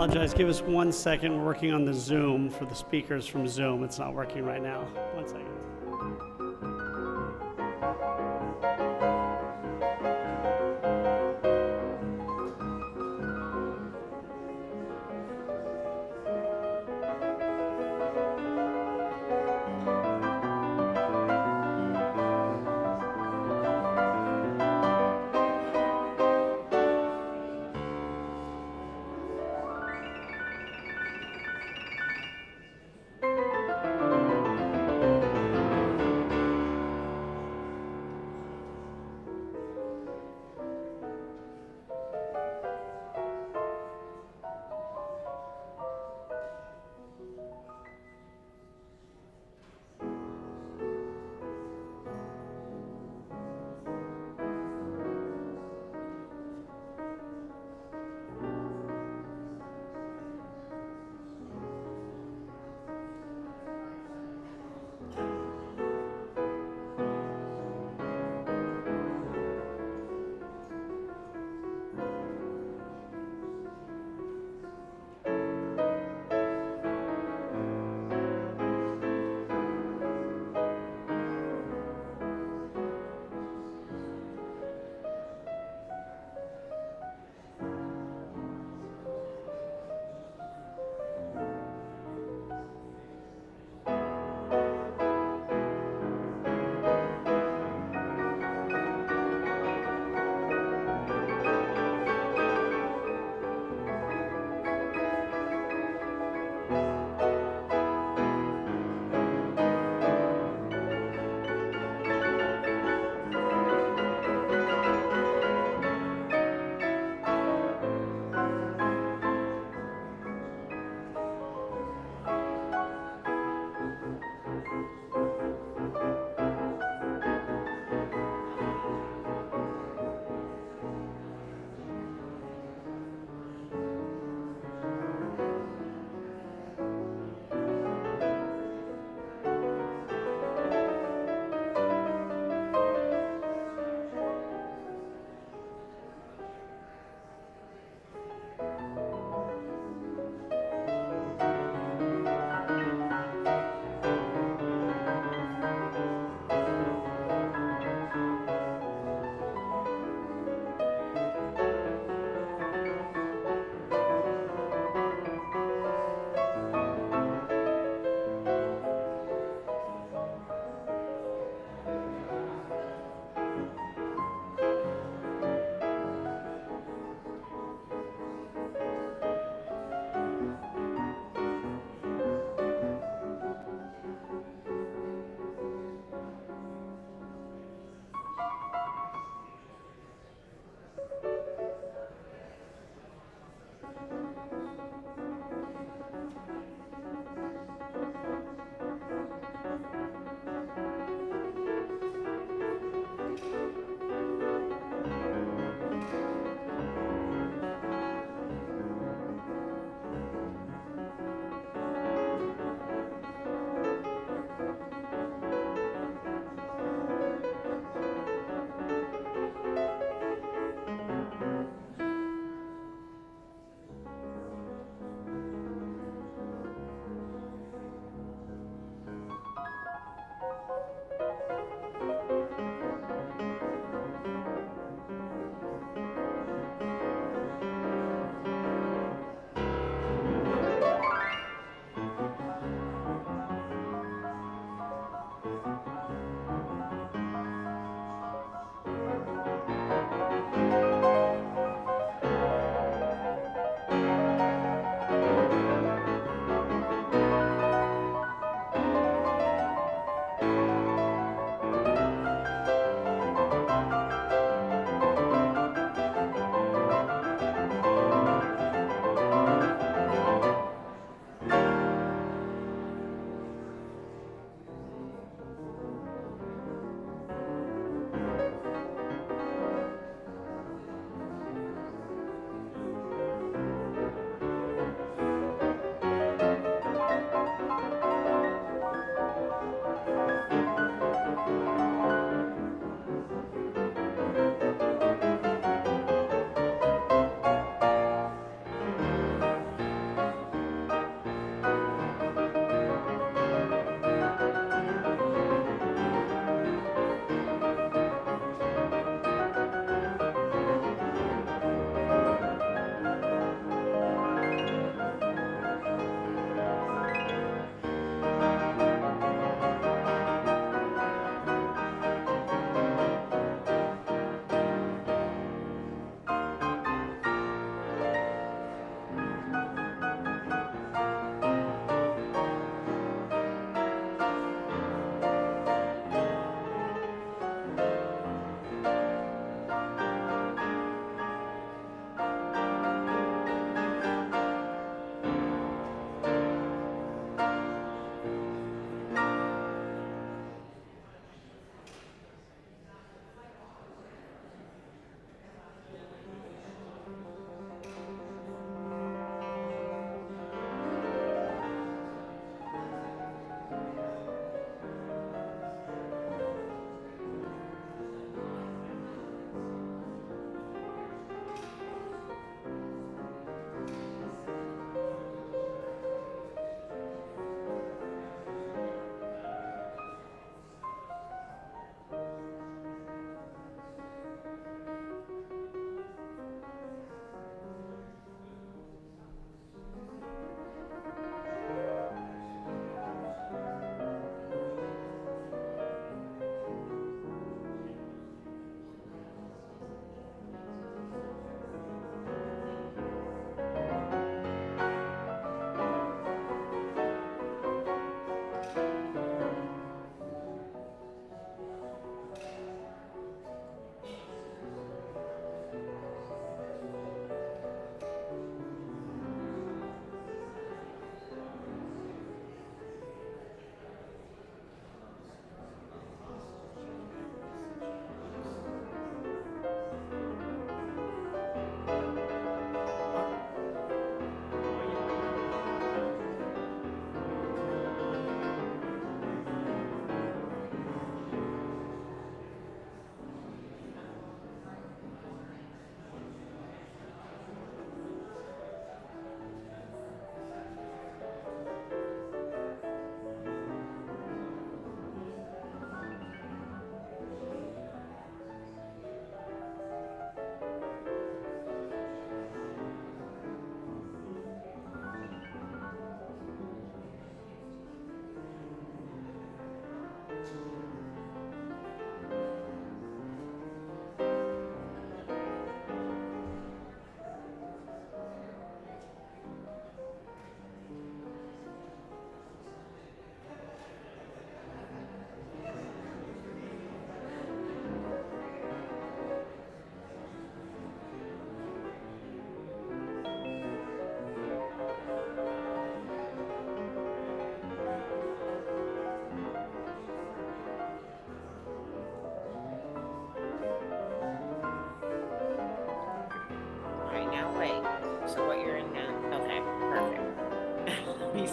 apologize. Give us 1 second. We're working on the Zoom for the speakers from Zoom. It's not working right now. 1 second.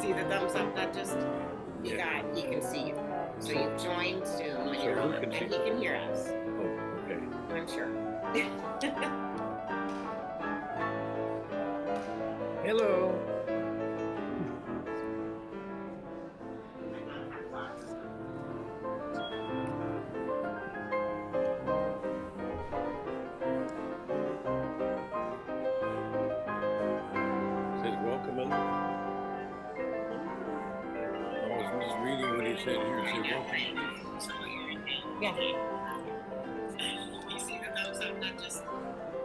see the thumbs up? That just, he can see you. So you've joined Zoom and you're on, and he can hear us. Oh, okay. I'm sure. Hello. Says welcome in. I was just reading what he said here. It said welcome. Yeah. You see the thumbs up? That just,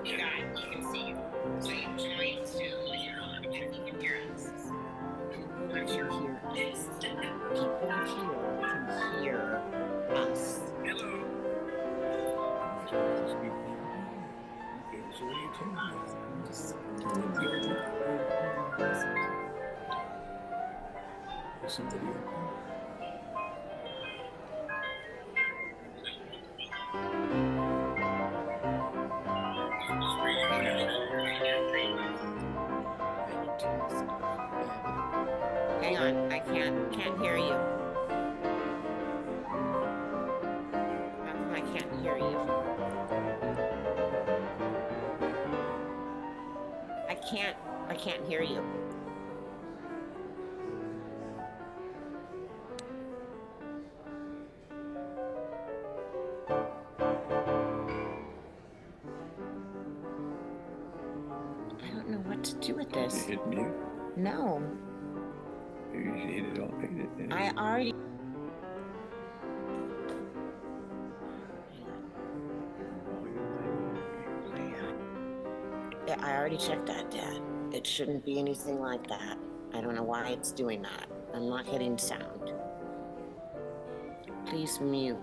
he can see you. So you've joined Zoom and you're on, and he can hear us. People can hear us. People here can hear us. Hello. Am I supposed to speak now? Okay, so what are you telling me? Is somebody up there? Hang on, I can't hear you. How come I can't hear you? I can't hear you. I don't know what to do with this. You hit mute? No, You hit it on. Hit it then. I already. Yeah, I already checked that, Dad. It shouldn't be anything like that. I don't know why it's doing that. I'm not getting sound. Please mute.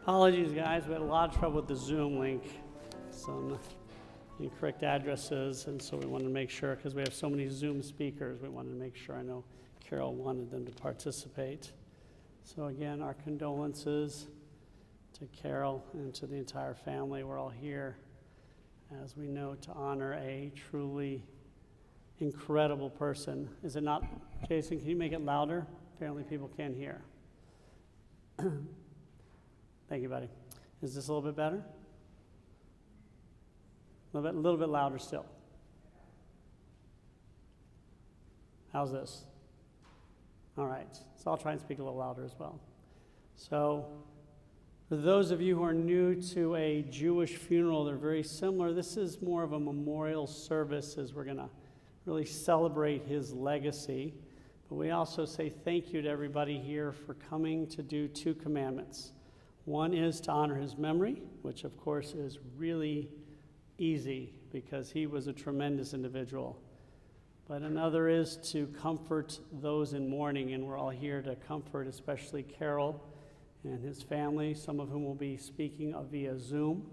Apologies, guys. We had a lot of trouble with the Zoom link. Some incorrect addresses, and so we wanted to make sure, because we have so many Zoom speakers, we wanted to make sure. I know Carol wanted them to participate. So again, our condolences to Carol and to the entire family. We're all here, as we know, to honor a truly incredible person. Is it not? Jason, can you make it louder? Apparently people can't hear. Thank you, buddy. Is this a little bit better? A little bit louder still. How's this? All right. So I'll try and speak a little louder as well. So for those of you who are new to a Jewish funeral, they're very similar. This is more of a memorial service, as we're going to really celebrate his legacy. But we also say thank you to everybody here for coming to do 2 commandments. One is to honor his memory, which of course is really easy because he was a tremendous individual. But another is to comfort those in mourning, and we're all here to comfort, especially Carol and his family, some of whom will be speaking via Zoom.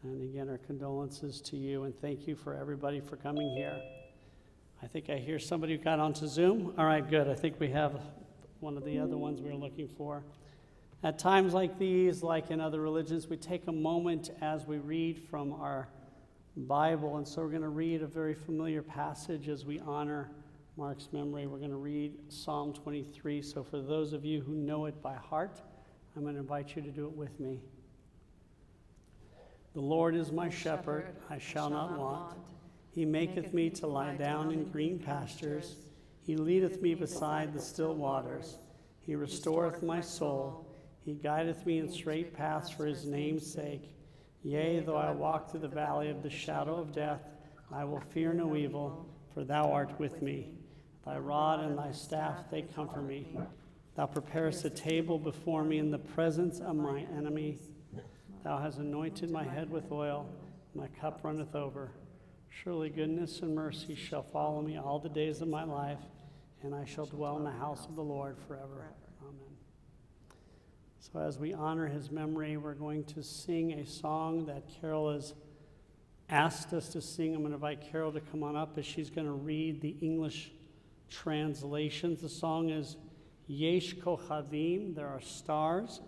And again, our condolences to you, and thank you for everybody for coming here. I think I hear somebody who got onto Zoom. All right, good. I think we have one of the other ones we were looking for. At times like these, like in other religions, we take a moment as we read from our Bible, and so we're going to read a very familiar passage as we honor Marc's memory. We're going to read Psalm 23. So for those of you who know it by heart, I'm going to invite you to do it with me. The Lord is my shepherd, I shall not want. He maketh me to lie down in green pastures. He leadeth me beside the still waters. He restoreth my soul. He guideth me in straight paths for his name's sake. Yea, though I walk through the valley of the shadow of death, I will fear no evil, for thou art with me. Thy rod and thy staff, they comfort me. Thou preparest a table before me in the presence of my enemies. Thou hast anointed my head with oil, my cup runneth over. Surely goodness and mercy shall follow me all the days of my life, and I shall dwell in the house of the Lord forever. Amen. So as we honor his memory, we're going to sing a song that Carol has asked us to sing. I'm going to invite Carol to come on up as she's going to read the English translations. The song is Yesh Kochavim, there are stars.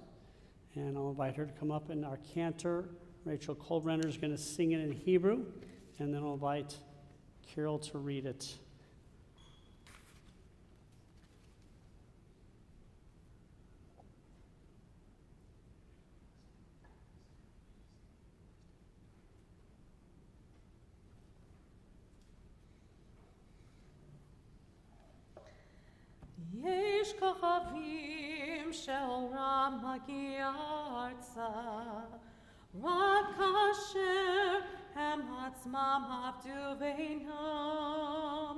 And I'll invite her to come up, and our cantor, Rachel Kohlbrenner, is going to sing it in Hebrew, and then I'll invite Carol to read it. יש כוכבים שאורם מגיע ארצה, רק כאשר הם עצמם עבדו בינם.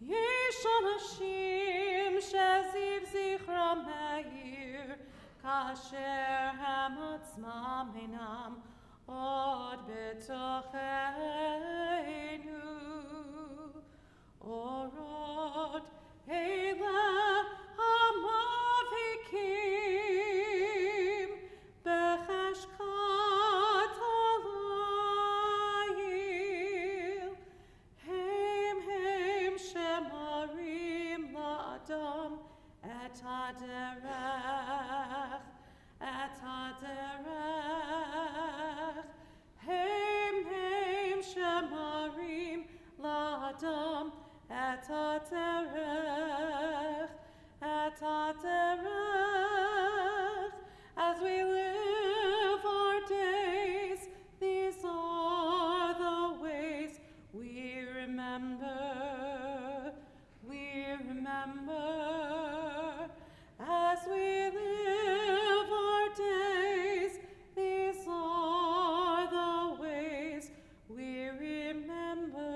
יש אנשים שזיו זכרם מאיר, כאשר הם עצמם אינם עוד בתוכנו. אורות אלה המבהיקים בחשכת הליל, הם שמראים לאדם את הדרך, הם שמראים לאדם את הדרך, as we live our days, these are the ways we remember, as we live our days, these are the ways we remember.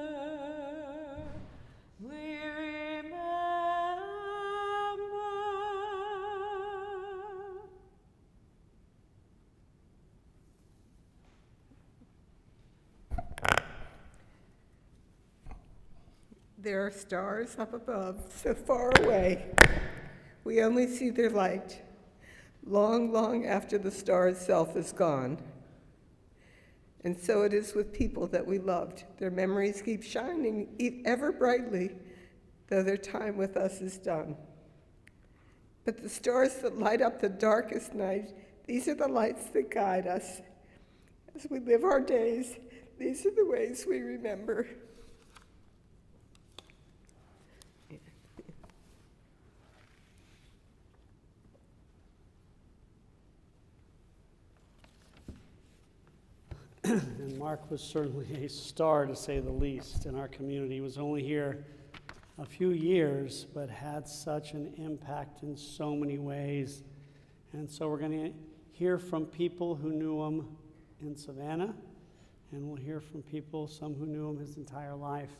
There are stars up above, so far away. We only see their light long, long after the star itself is gone. And so it is with people that we loved. Their memories keep shining ever brightly, though their time with us is done. But the stars that light up the darkest night, these are the lights that guide us. As we live our days, these are the ways we remember. And Marc was certainly a star, to say the least, in our community. He was only here a few years, but had such an impact in so many ways. And so we're going to hear from people who knew him in Savannah, and we'll hear from people, some who knew him his entire life.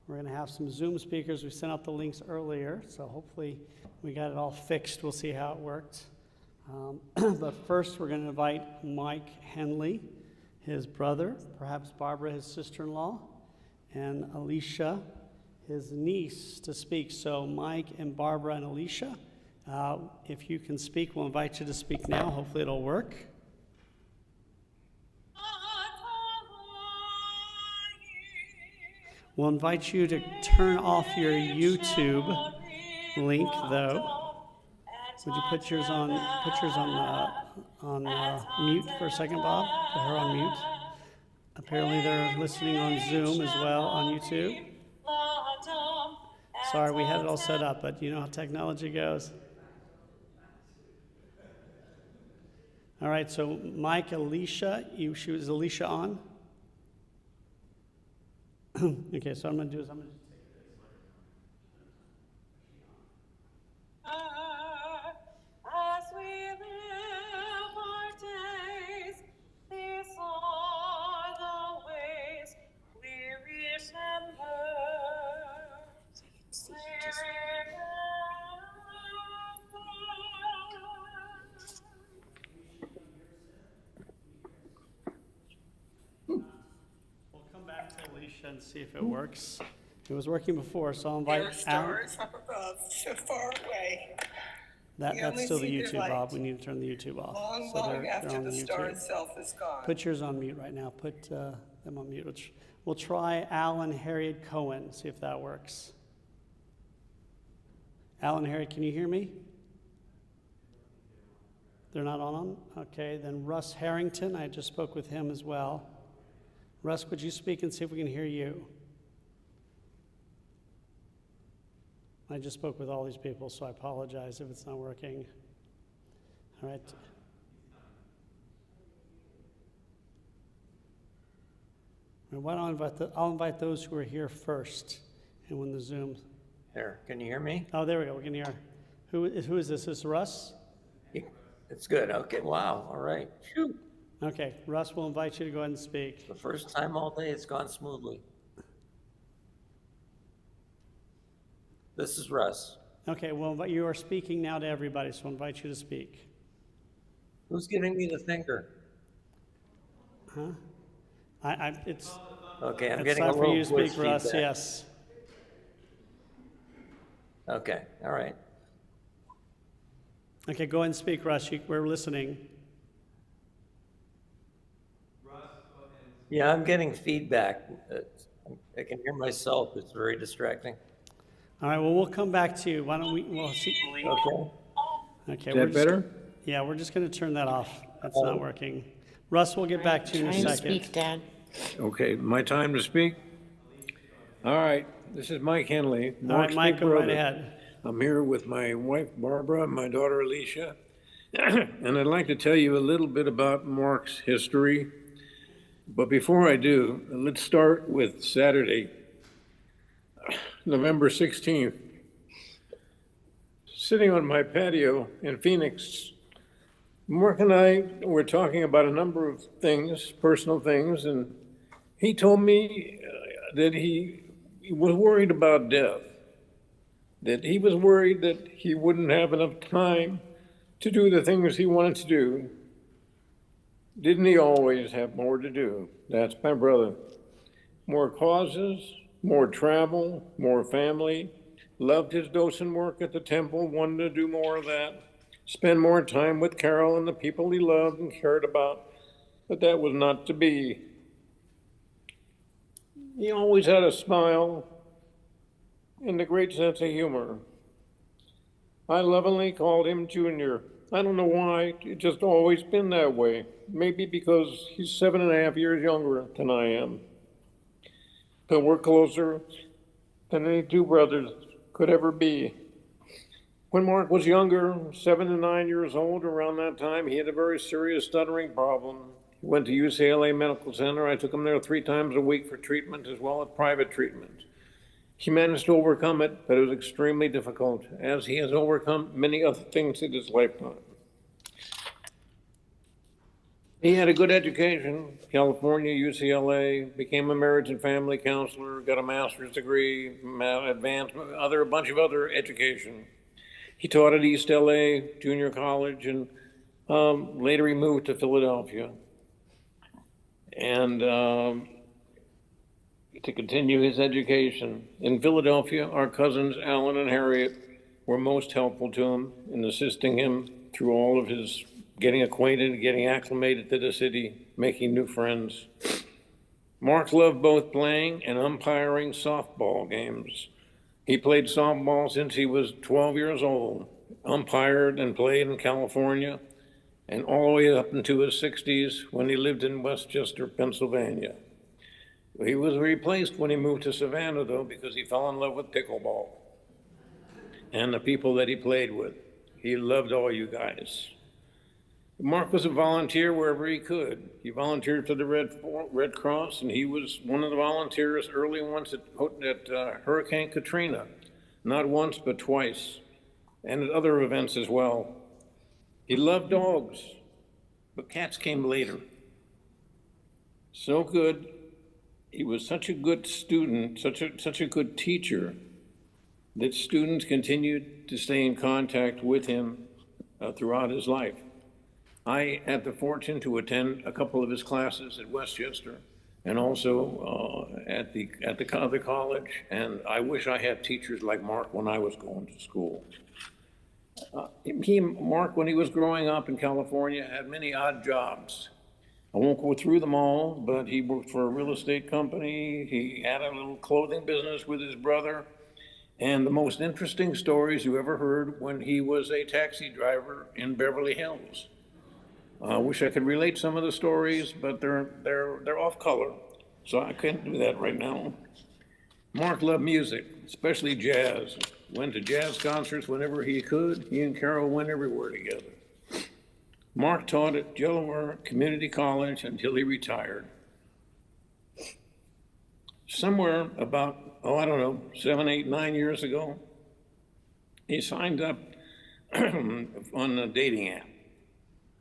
We're going to have some Zoom speakers. We sent out the links earlier, so hopefully we got it all fixed. We'll see how it worked. But first, we're going to invite Mike Henley, his brother, perhaps Barbara, his sister-in-law, and Alicia, his niece, to speak. So Mike and Barbara and Alicia, if you can speak, we'll invite you to speak now. Hopefully it'll work. We'll invite you to turn off your YouTube link, though. Would you put yours on mute for a second, Bob? Put her on mute. Apparently they're listening on Zoom as well on YouTube. Sorry, we had it all set up, but you know how technology goes. All right, so Mike, Alicia, is Alicia on? Okay, so I'm going to do is I'm going to as we live our days, these are the ways we remember. We'll come back to Alicia and see if it works. It was working before, so I'll invite There are stars up above, so far away. We That's only still the see their YouTube, light. On. We need to turn the YouTube off. Long, So long they're after on the star YouTube. itself is gone. Put yours on mute right now. Put them on mute. We'll try Alan Harriet Cohen, see if that works. Alan Harriet, can you hear me? They're not on? Okay, then Russ Harrington, I just spoke with him as well. Russ, would you speak and see if we can hear you? I just spoke with all these people, so I apologize if it's not working. All right. And why don't I'll invite those who are here first, and when the Zoom. There, can you hear me? Oh, there we go. We can hear. Who is this? Is this Russ? It's good. Okay, wow, all right. Phew. Okay, Russ, we'll invite you to go ahead and speak. The first time all day it's gone smoothly. This is Russ. Okay, well, you are speaking now to everybody, so I'll invite you to speak. Who's giving me the finger? Huh? It's Okay, I'm it's getting a time for little you to voice speak, Russ. feedback. Yes. Okay, all right. Okay, go ahead and speak, Russ. We're listening. Yeah, I'm getting feedback. I can hear myself. It's very distracting. All right. Well, we'll come back to you. Why don't we'll see? Okay. Okay. Is that better? Yeah, we're just going to turn that off. That's not working. Russ, we'll get back to you in a Trying to second. speak, Dad. Okay, my time to speak? All right, this is Mike Henley. All right, Mark's Mike, big go right brother. ahead. I'm here with my wife Barbara and my daughter Alicia. And I'd like to tell you a little bit about Mark's history. But before I do, let's start with Saturday, November 16th. Sitting on my patio in Phoenix, Mark and I were talking about a number of things, personal things, and he told me that he was worried about death, that he was worried that he wouldn't have enough time to do the things he wanted to do. Didn't he always have more to do? That's my brother. More causes, more travel, more family. Loved his docent work at the temple, wanted to do more of that. Spend more time with Carol and the people he loved and cared about, but that was not to be. He always had a smile and a great sense of humor. I lovingly called him Junior. I don't know why, it's just always been that way. Maybe because he's 7.5 years younger than I am. But we're closer than any two brothers could ever be. When Mark was younger, 7 to 9 years old, around that time, he had a very serious stuttering problem. He went to UCLA Medical Center. I took him there 3 times a week for treatment as well as private treatment. He managed to overcome it, but it was extremely difficult, as he has overcome many other things in his lifetime. He had a good education, California, UCLA, became a marriage and family counselor, got a master's degree, advanced, a bunch of other education. He taught at East LA Junior College and Later, he moved to Philadelphia and to continue his education. In Philadelphia, our cousins Alan and Harriet were most helpful to him in assisting him through all of his getting acquainted, getting acclimated to the city, making new friends. Mark loved both playing and umpiring softball games. He played softball since he was 12 years old, umpired and played in California, and all the way up into his 60s when he lived in Westchester, Pennsylvania. He was replaced when he moved to Savannah, though, because he fell in love with pickleball and the people that he played with. He loved all you guys. Mark was a volunteer wherever he could. He volunteered for the Red Cross, and he was one of the volunteers early ones at Hurricane Katrina, not once but twice, and at other events as well. He loved dogs, but cats came later. So good. He was such a good student, such a good teacher, that students continued to stay in contact with him throughout his life. I had the fortune to attend a couple of his classes at Westchester and also at the college, and I wish I had teachers like Mark when I was going to school. Mark, when he was growing up in California, had many odd jobs. I won't go through them all, but he worked for a real estate company. He had a little clothing business with his brother. And the most interesting stories you ever heard when he was a taxi driver in Beverly Hills. I wish I could relate some of the stories, but they're off color, so I can't do that right now. Mark loved music, especially jazz. Went to jazz concerts whenever he could. He and Carol went everywhere together. Mark taught at Delaware Community College until he retired. Somewhere about, 7, 8, 9 years ago, he signed up on a dating app.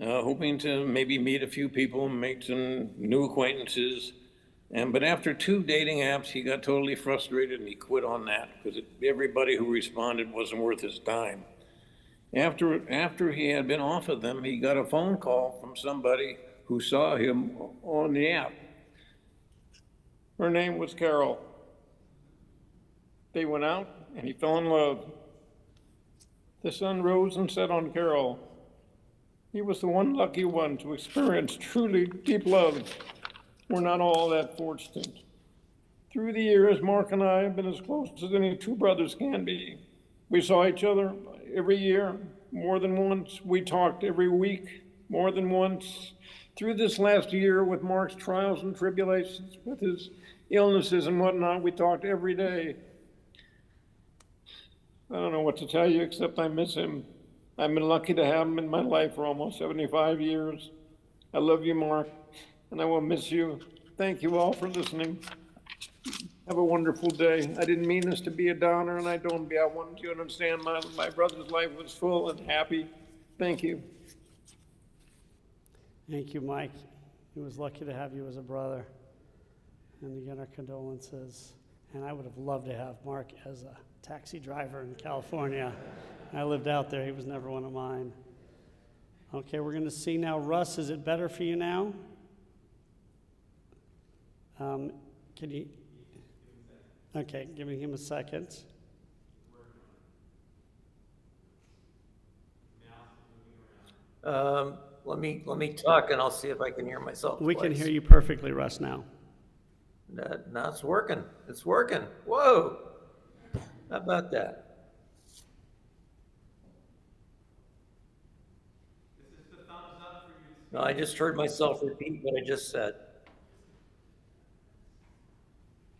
Hoping to maybe meet a few people, make some new acquaintances. But after 2 dating apps, he got totally frustrated and he quit on that because everybody who responded wasn't worth his time. After he had been off of them, he got a phone call from somebody who saw him on the app. Her name was Carol. They went out and he fell in love. The sun rose and set on Carol. He was the one lucky one to experience truly deep love. We're not all that fortunate. Through the years, Mark and I have been as close as any 2 brothers can be. We saw each other every year, more than once. We talked every week, more than once. Through this last year, with Mark's trials and tribulations, with his illnesses and whatnot, we talked every day. I don't know what to tell you except I miss him. I've been lucky to have him in my life for almost 75 years. I love you, Mark, and I will miss you. Thank you all for listening. Have a wonderful day. I didn't mean this to be a downer, and I don't be. I wanted you to understand my brother's life was full and happy. Thank you. Thank you, Mike. He was lucky to have you as a brother. And again, our condolences. And I would have loved to have Mark as a taxi driver in California. I lived out there. He was never one of mine. Okay, we're going to see now. Russ, is it better for you now? Can you? Okay, giving him a second. Let me talk and I'll see if I can hear myself. We can twice. hear you perfectly, Russ, now. Now it's working. It's working. Whoa. How about that? No, I just heard myself repeat what I just said.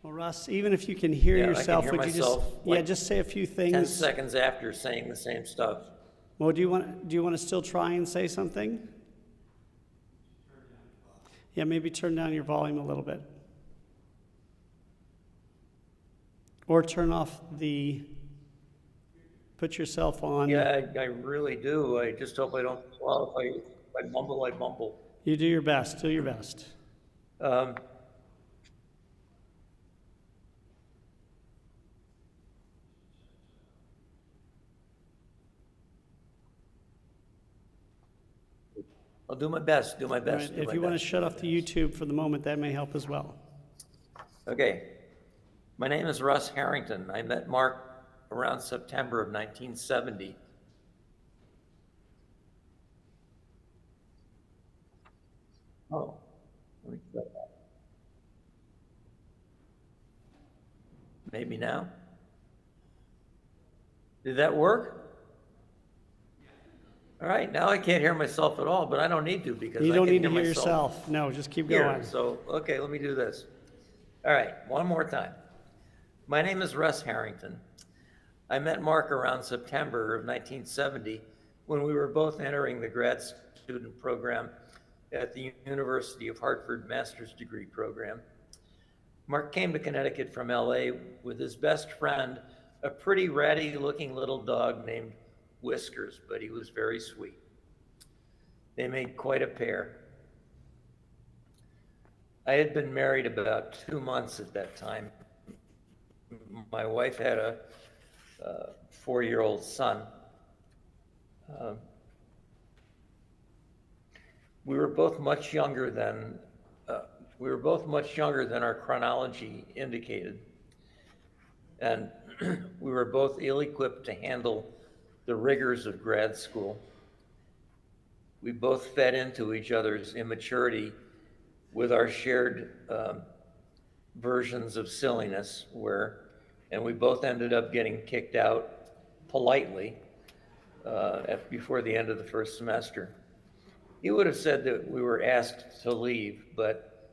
Well, Russ, even if you can hear Yeah, I can yourself, hear would you just myself, like, just say a few 10 things? seconds after saying the same stuff. Well, do you want to still try and say something? Yeah, maybe turn down your volume a little bit. Or turn off put yourself on. Yeah, I really do. I just hope I don't qualify. If I mumble, I mumble. You do your best. Do your best. I'll do my best, do my All best. right, do if my you want to best, shut do my off the best. YouTube for the moment, that may help as well. Okay. My name is Russ Harrington. I met Mark around September of 1970. Oh, let me try that. Maybe now? Did that work? All right, now I can't hear myself at all, but I don't need to because You I don't can need to hear hear myself yourself. No, just keep here. going. So, okay, let me do this. All right, one more time. My name is Russ Harrington. I met Mark around September of 1970 when we were both entering the grad student program at the University of Hartford master's degree program. Mark came to Connecticut from LA with his best friend, a pretty ratty looking little dog named Whiskers, but he was very sweet. They made quite a pair. I had been married about 2 months at that time. My wife had a 4-year-old son. We were both much younger than our chronology indicated, and we were both ill-equipped to handle the rigors of grad school. We both fed into each other's immaturity with our shared versions of silliness, and we both ended up getting kicked out politely before the end of the first semester. He would have said that we were asked to leave, but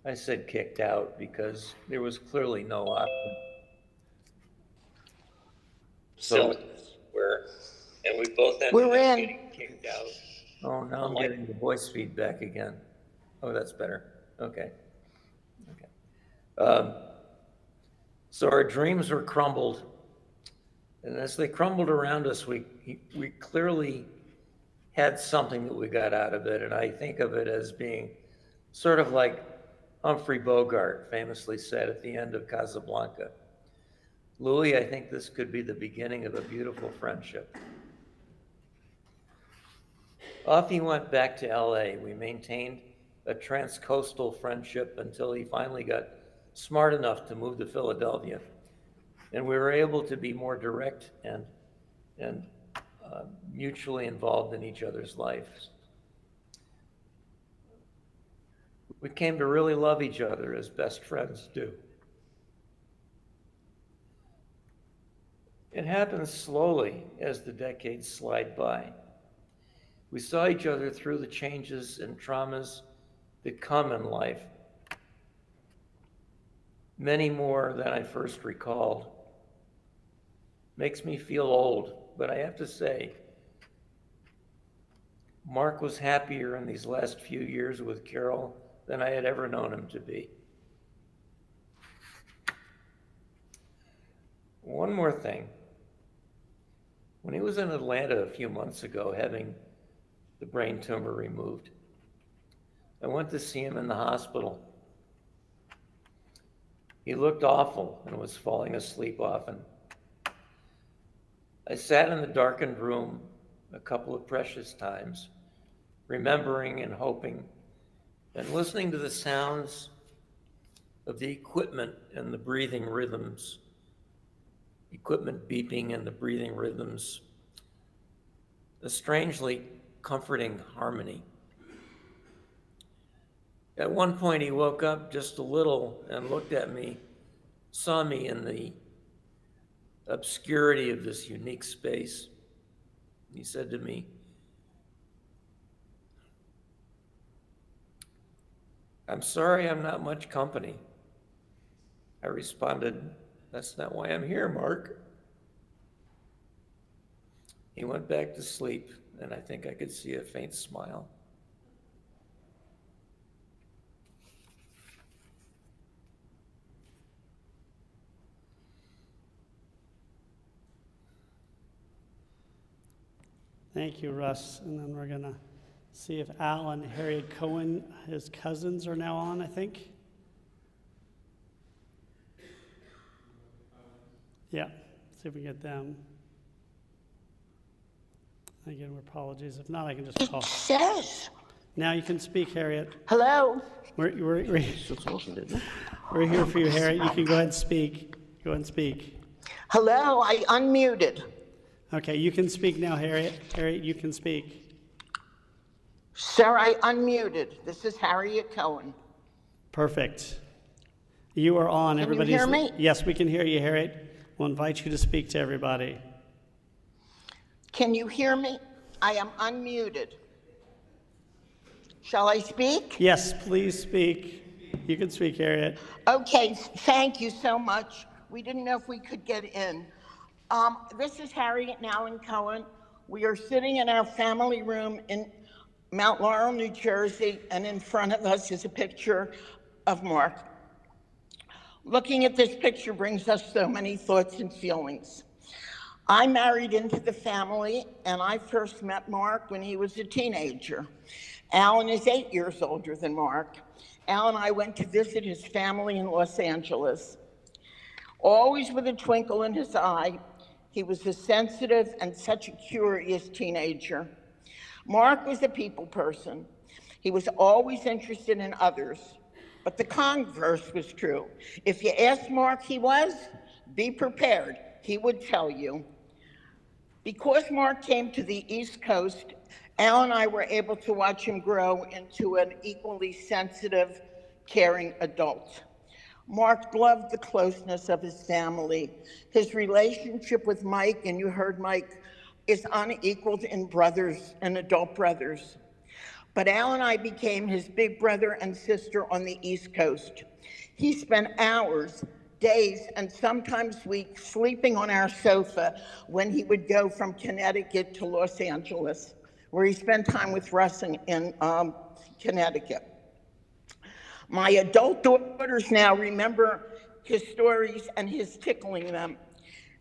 I said kicked out because there was clearly no option. So, and we both ended up getting kicked out. Oh, now I'm getting the voice feedback again. Oh, that's better. Okay. So our dreams were crumbled, and as they crumbled around us, we clearly had something that we got out of it, and I think of it as being sort of like Humphrey Bogart famously said at the end of Casablanca. Louis, I think this could be the beginning of a beautiful friendship. Off he went back to LA. We maintained a transcoastal friendship until he finally got smart enough to move to Philadelphia. And we were able to be more direct and mutually involved in each other's lives. We came to really love each other as best friends do. It happened slowly as the decades slide by. We saw each other through the changes and traumas that come in life, many more than I first recalled. Makes me feel old, but I have to say, Mark was happier in these last few years with Carol than I had ever known him to be. One more thing. When he was in Atlanta a few months ago having the brain tumor removed, I went to see him in the hospital. He looked awful and was falling asleep often. I sat in the darkened room a couple of precious times, remembering and hoping and listening to the sounds of the equipment and the breathing rhythms, equipment beeping and the breathing rhythms, a strangely comforting harmony. At one point, he woke up just a little and looked at me, saw me in the obscurity of this unique space. He said to me, "I'm sorry I'm not much company." I responded, "That's not why I'm here, Mark." He went back to sleep, and I think I could see a faint smile. Thank you, Russ. And then we're going to see if Al and Harriet Cohen, his cousins, are now on, I think. Yeah, see if we get them. Again, apologies. If not, I can just call. It says Now you can speak, Harriet. Hello? We're here for you, Harriet. You can go ahead and speak. Go ahead and speak. Hello, I unmuted. Okay, you can speak now, Harriet. Harriet, you can speak. Sir, I unmuted. This is Harriet Cohen. Perfect. You are on. Can you Everybody's. hear me? Yes, we can hear you, Harriet. We'll invite you to speak to everybody. Can you hear me? I am unmuted. Shall I speak? Yes, please speak. You can speak, Harriet. Okay, thank you so much. We didn't know if we could get in. This is Harriet and Alan Cohen. We are sitting in our family room in Mount Laurel, New Jersey, and in front of us is a picture of Mark. Looking at this picture brings us so many thoughts and feelings. I married into the family, and I first met Mark when he was a teenager. Alan is 8 years older than Mark. Al and I went to visit his family in Los Angeles. Always with a twinkle in his eye, he was a sensitive and such a curious teenager. Mark was a people person. He was always interested in others, but the converse was true. If you asked Mark he was, be prepared, he would tell you. Because Mark came to the East Coast, Al and I were able to watch him grow into an equally sensitive, caring adult. Mark loved the closeness of his family. His relationship with Mike, and you heard Mike, is unequaled in brothers and adult brothers. But Al and I became his big brother and sister on the East Coast. He spent hours, days, and sometimes weeks sleeping on our sofa when he would go from Connecticut to Los Angeles, where he spent time with Russ in Connecticut. My adult daughters now remember his stories and his tickling them.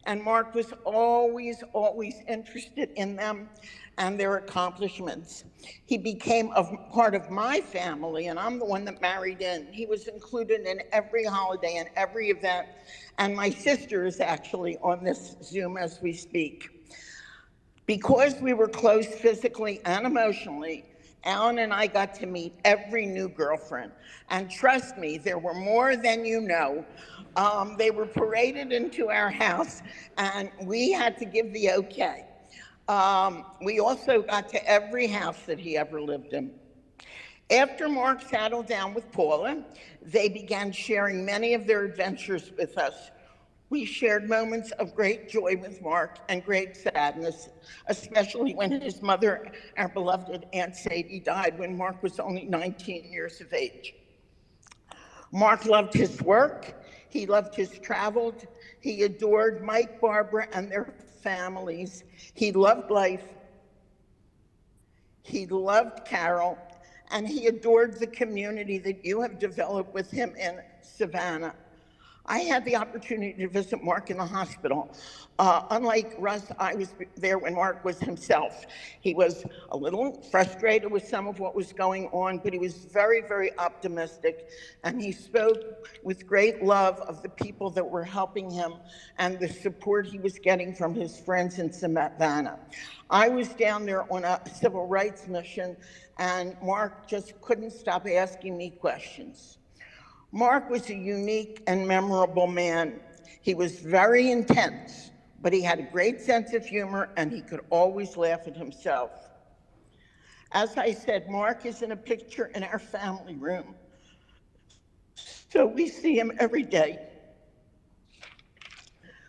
And Mark was always interested in them and their accomplishments. He became a part of my family, and I'm the one that married in. He was included in every holiday and every event. And my sister is actually on this Zoom as we speak. Because we were close physically and emotionally, Alan and I got to meet every new girlfriend. And trust me, there were more than you know. They were paraded into our house, and we had to give the okay. We also got to every house that he ever lived in. After Mark settled down with Paula, they began sharing many of their adventures with us. We shared moments of great joy with Mark and great sadness, especially when his mother, our beloved Aunt Sadie, died when Mark was only 19 years of age. Mark loved his work, he loved his travel, he adored Mike, Barbara, and their families. He loved life, he loved Carol, and he adored the community that you have developed with him in Savannah. I had the opportunity to visit Mark in the hospital. Unlike Russ, I was there when Mark was himself. He was a little frustrated with some of what was going on, but he was very, very optimistic. And he spoke with great love of the people that were helping him and the support he was getting from his friends in Savannah. I was down there on a civil rights mission, and Mark just couldn't stop asking me questions. Mark was a unique and memorable man. He was very intense, but he had a great sense of humor, and he could always laugh at himself. As I said, Mark is in a picture in our family room, so we see him every day.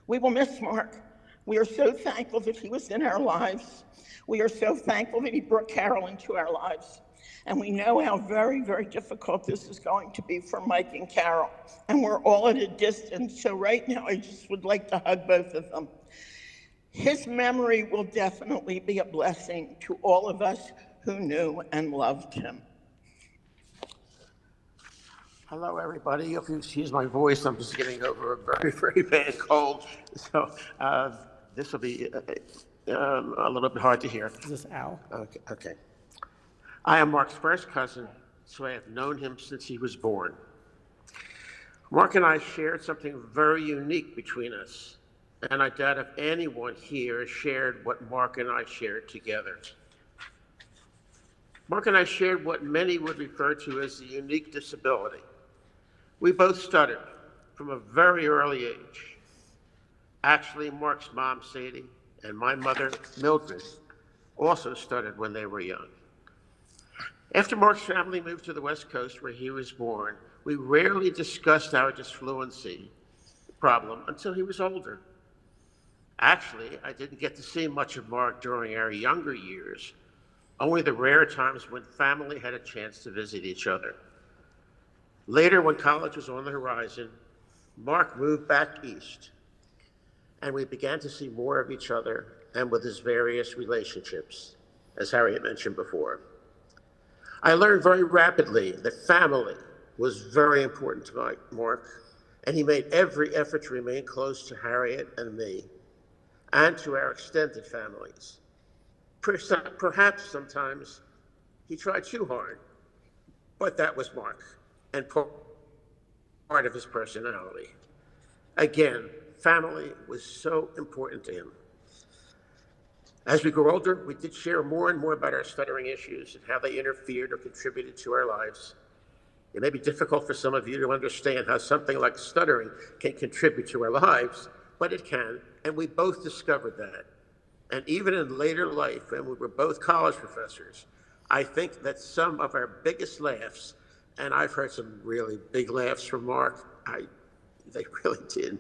We will miss Mark. We are so thankful that he was in our lives. We are so thankful that he brought Carol into our lives. And we know how very, very difficult this is going to be for Mike and Carol. And we're all at a distance, so right now I just would like to hug both of them. His memory will definitely be a blessing to all of us who knew and loved him. Hello, everybody. If you excuse my voice, I'm just getting over a very, very bad cold. So this will be a little bit hard to hear. Is this Al? Okay. I am Mark's first cousin, so I have known him since he was born. Mark and I shared something very unique between us, and I doubt if anyone here shared what Mark and I shared together. Mark and I shared what many would refer to as a unique disability. We both stuttered from a very early age. Actually, Mark's mom, Sadie, and my mother, Mildred, also stuttered when they were young. After Mark's family moved to the West Coast where he was born, we rarely discussed our disfluency problem until he was older. Actually, I didn't get to see much of Mark during our younger years, only the rare times when family had a chance to visit each other. Later, when college was on the horizon, Mark moved back east, and we began to see more of each other and with his various relationships, as Harriet mentioned before. I learned very rapidly that family was very important to Mark, and he made every effort to remain close to Harriet and me, and to our extended families. Perhaps sometimes he tried too hard, but that was Mark, and part of his personality. Again, family was so important to him. As we grew older, we did share more and more about our stuttering issues and how they interfered or contributed to our lives. It may be difficult for some of you to understand how something like stuttering can contribute to our lives, but it can, and we both discovered that. And even in later life, when we were both college professors, I think that some of our biggest laughs, and I've heard some really big laughs from Mark, they really did,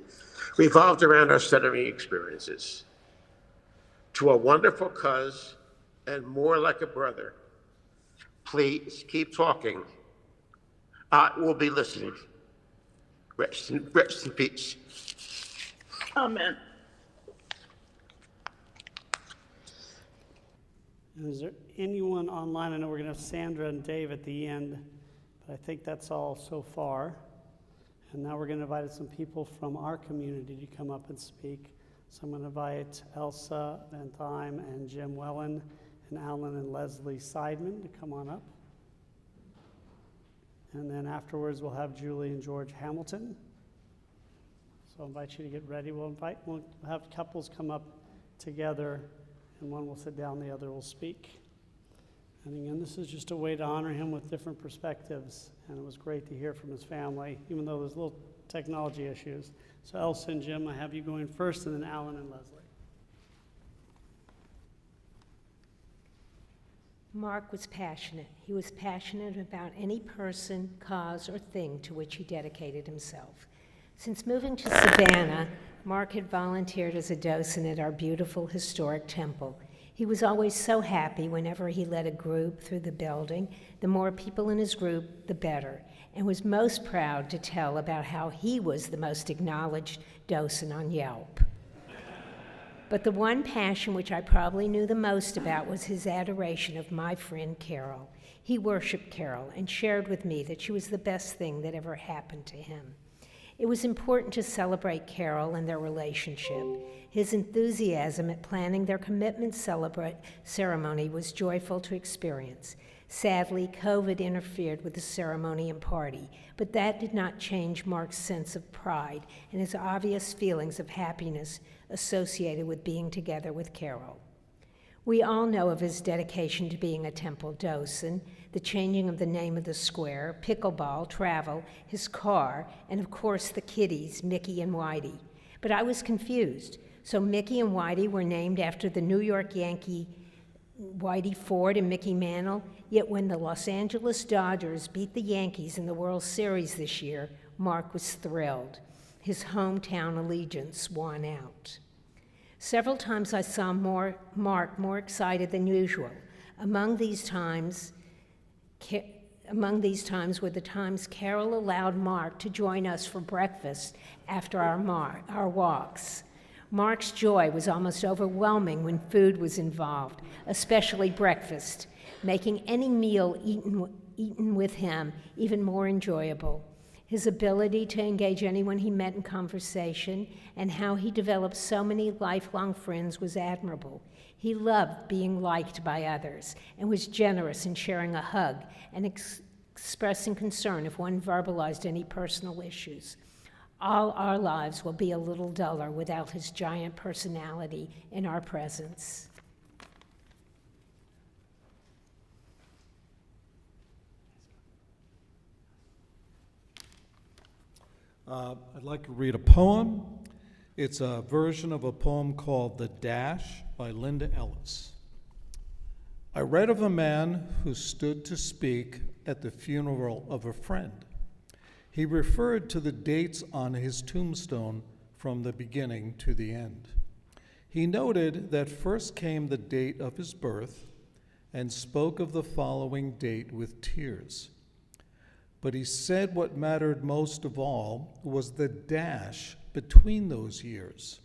revolved around our stuttering experiences. To a wonderful cuz and more like a brother, please keep talking. I will be listening. Rest in peace. Amen. Is there anyone online? I know we're going to have Sandra and Dave at the end, but I think that's all so far. And now we're going to invite some people from our community to come up and speak. So I'm going to invite Elsa Van Thyme and Jim Wellen and Alan and Leslie Seidman to come on up. And then afterwards we'll have Julie and George Hamilton. So I invite you to get ready. We'll have couples come up together, and one will sit down, the other will speak. And again, this is just a way to honor him with different perspectives, and it was great to hear from his family, even though there's little technology issues. So Elsa and Jim, I have you going first, and then Alan and Leslie. Mark was passionate. He was passionate about any person, cause, or thing to which he dedicated himself. Since moving to Savannah, Mark had volunteered as a docent at our beautiful historic temple. He was always so happy whenever he led a group through the building. The more people in his group, the better, and was most proud to tell about how he was the most acknowledged docent on Yelp. But the one passion which I probably knew the most about was his adoration of my friend Carol. He worshiped Carol and shared with me that she was the best thing that ever happened to him. It was important to celebrate Carol and their relationship. His enthusiasm at planning their commitment ceremony was joyful to experience. Sadly, COVID interfered with the ceremony and party, but that did not change Mark's sense of pride and his obvious feelings of happiness associated with being together with Carol. We all know of his dedication to being a temple docent, the changing of the name of the square, pickleball, travel, his car, and of course the kiddies, Mickey and Whitey. But I was confused. So Mickey and Whitey were named after the New York Yankee Whitey Ford and Mickey Mantle, yet when the Los Angeles Dodgers beat the Yankees in the World Series this year, Mark was thrilled. His hometown allegiance won out. Several times I saw Mark more excited than usual. Among these times were the times Carol allowed Mark to join us for breakfast after our walks. Mark's joy was almost overwhelming when food was involved, especially breakfast, making any meal eaten with him even more enjoyable. His ability to engage anyone he met in conversation and how he developed so many lifelong friends was admirable. He loved being liked by others and was generous in sharing a hug and expressing concern if one verbalized any personal issues. All our lives will be a little duller without his giant personality in our presence. I'd like to read a poem. It's a version of a poem called The Dash by Linda Ellis. I read of a man who stood to speak at the funeral of a friend. He referred to the dates on his tombstone from the beginning to the end. He noted that first came the date of his birth and spoke of the following date with tears. But he said what mattered most of all was the dash between those years.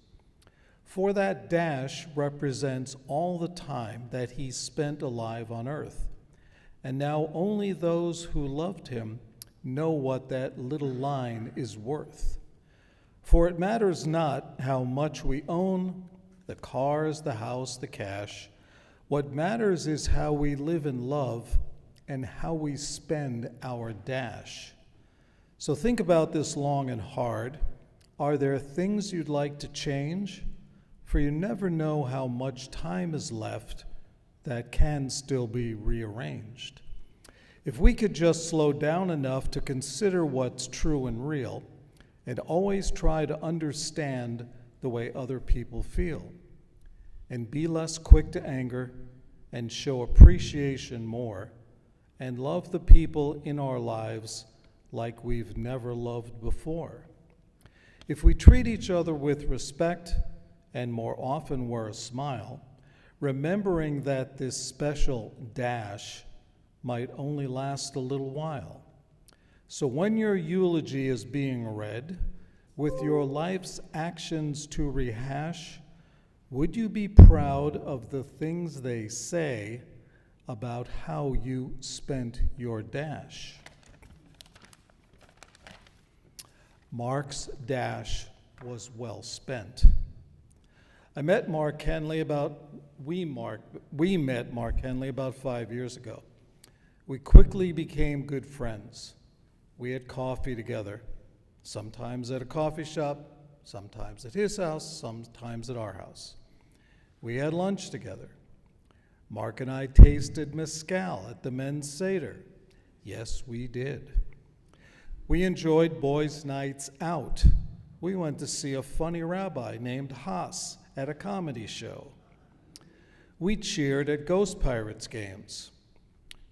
For that dash represents all the time that he spent alive on earth. And now only those who loved him know what that little line is worth. For it matters not how much we own, the cars, the house, the cash. What matters is how we live in love and how we spend our dash. So think about this long and hard. Are there things you'd like to change? For you never know how much time is left that can still be rearranged. If we could just slow down enough to consider what's true and real, and always try to understand the way other people feel, and be less quick to anger, and show appreciation more, and love the people in our lives like we've never loved before. If we treat each other with respect, and more often wear a smile, remembering that this special dash might only last a little while. So when your eulogy is being read, with your life's actions to rehash, would you be proud of the things they say about how you spent your dash? Mark's dash was well spent. We met Marc Henley about 5 years ago. We quickly became good friends. We had coffee together, sometimes at a coffee shop, sometimes at his house, sometimes at our house. We had lunch together. Mark and I tasted mezcal at the men's Seder. Yes, we did. We enjoyed boys' nights out. We went to see a funny rabbi named Haas at a comedy show. We cheered at Ghost Pirates games.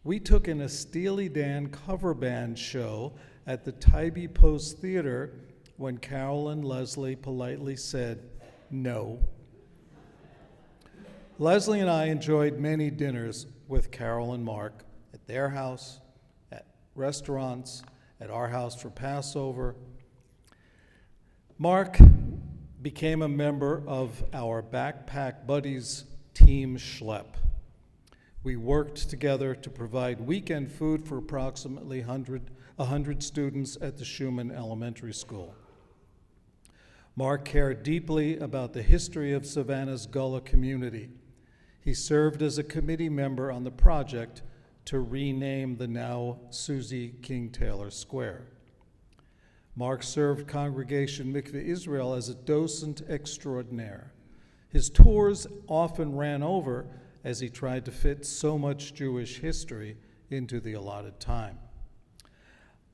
We took in a Steely Dan cover band show at the Tybee Post Theater when Carol and Leslie politely said no. Leslie and I enjoyed many dinners with Carol and Mark at their house, at restaurants, at our house for Passover. Mark became a member of our Backpack Buddies team schlep. We worked together to provide weekend food for approximately 100 students at the Schumann Elementary School. Mark cared deeply about the history of Savannah's Gullah community. He served as a committee member on the project to rename the now Susie King Taylor Square. Mark served Congregation Mickve Israel as a docent extraordinaire. His tours often ran over as he tried to fit so much Jewish history into the allotted time.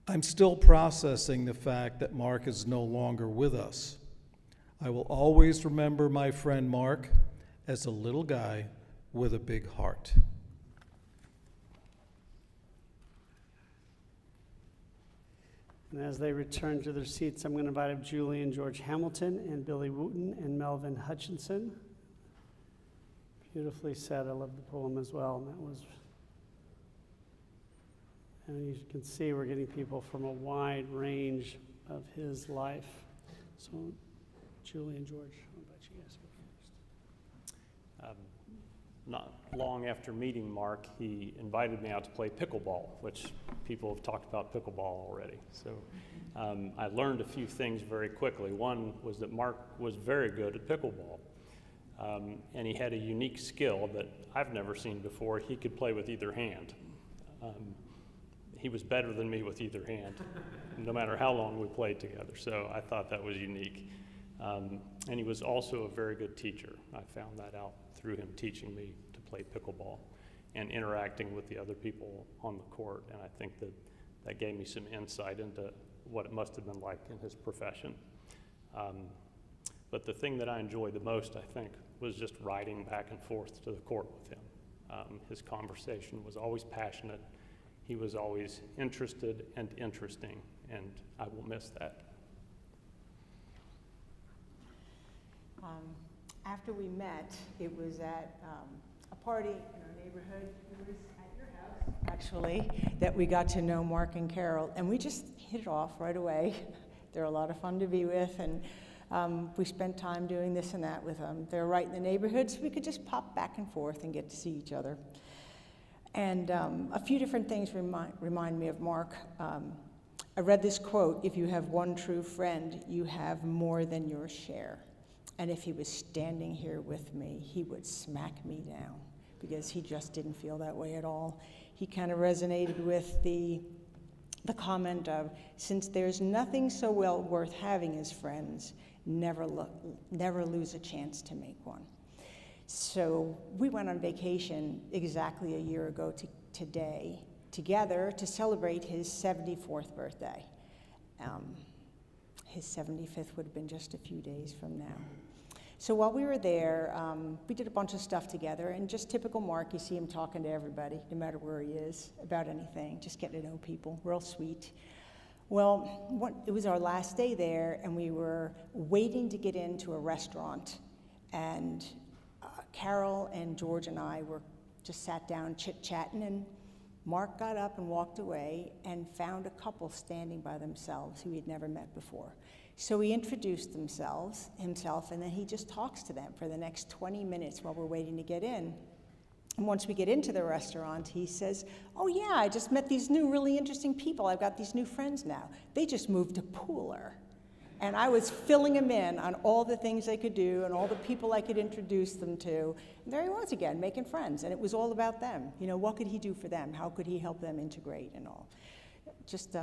I'm still processing the fact that Mark is no longer with us. I will always remember my friend Mark as a little guy with a big heart. And as they return to their seats, I'm going to invite up Julie and George Hamilton and Billy Wooten and Melvin Hutchinson. Beautifully said. I love the poem as well. And you can see we're getting people from a wide range of his life. So, Julie and George, how about you guys go first? Not long after meeting Mark, he invited me out to play pickleball, which people have talked about pickleball already. So I learned a few things very quickly. One was that Mark was very good at pickleball. And he had a unique skill that I've never seen before. He could play with either hand. He was better than me with either hand, no matter how long we played together. So I thought that was unique. And he was also a very good teacher. I found that out through him teaching me to play pickleball and interacting with the other people on the court. And I think that gave me some insight into what it must have been like in his profession. But the thing that I enjoyed the most, I think, was just riding back and forth to the court with him. His conversation was always passionate. He was always interested and interesting, and I will miss that. After we met, it was at a party in our neighborhood. It was at your house, actually, that we got to know Mark and Carol, and we just hit it off right away. They're a lot of fun to be with, and we spent time doing this and that with them. They're right in the neighborhood, so we could just pop back and forth and get to see each other. And a few different things remind me of Mark. I read this quote, "If you have one true friend, you have more than your share." And if he was standing here with me, he would smack me down because he just didn't feel that way at all. He kind of resonated with the comment of, since there's nothing so well worth having as friends, never lose a chance to make one. So we went on vacation exactly a year ago today, together to celebrate his 74th birthday. His 75th would have been just a few days from now. So while we were there, we did a bunch of stuff together, and just typical Mark, you see him talking to everybody, no matter where he is, about anything, just getting to know people, real sweet. Well, it was our last day there, and we were waiting to get into a restaurant, and Carol and George and I were just sat down chit-chatting, and Mark got up and walked away and found a couple standing by themselves who he had never met before. So he introduced himself, and then he just talks to them for the next 20 minutes while we're waiting to get in. And once we get into the restaurant, he says, "Oh yeah, I just met these new really interesting people. I've got these new friends now. They just moved to Pooler." And I was filling him in on all the things they could do and all the people I could introduce them to. And there he was again, making friends. And it was all about them. You know, what could he do for them? How could he help them integrate and all? Just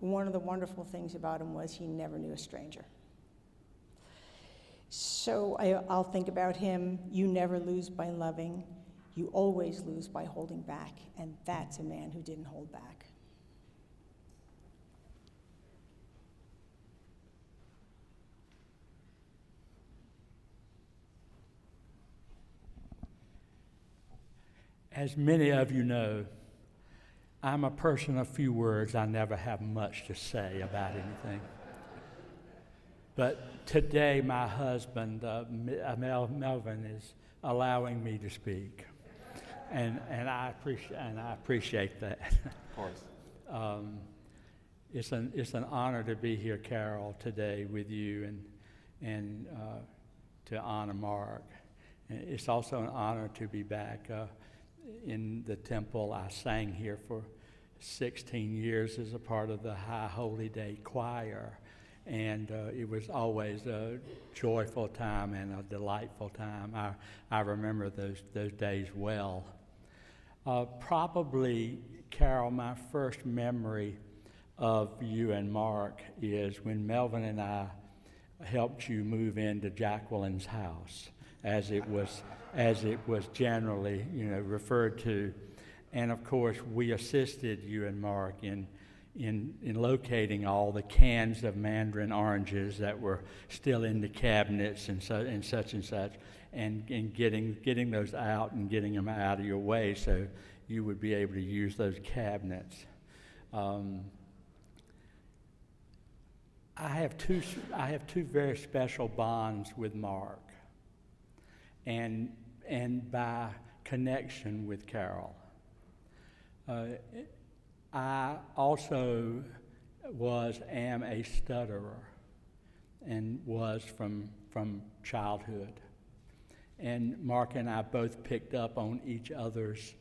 one of the wonderful things about him was he never knew a stranger. So I'll think about him. You never lose by loving. You always lose by holding back. And that's a man who didn't hold back. As many of you know, I'm a person of few words. I never have much to say about anything. But today, my husband, Melvin, is allowing me to speak, and I appreciate that. Of course. It's an honor to be here, Carol, today with you, and to honor Mark. And it's also an honor to be back in the temple. I sang here for 16 years as a part of the High Holy Day Choir, and it was always a joyful time and a delightful time. I remember those days well. Probably, Carol, my first memory of you and Mark is when Melvin and I helped you move into Jacqueline's house, as it was generally, referred to. And of course, we assisted you and Mark in locating all the cans of mandarin oranges that were still in the cabinets and such, and getting those out and getting them out of your way so you would be able to use those cabinets. I have two very special bonds with Mark, and by connection with Carol. I also am a stutterer, and was from childhood. And Mark and I both picked up on each other's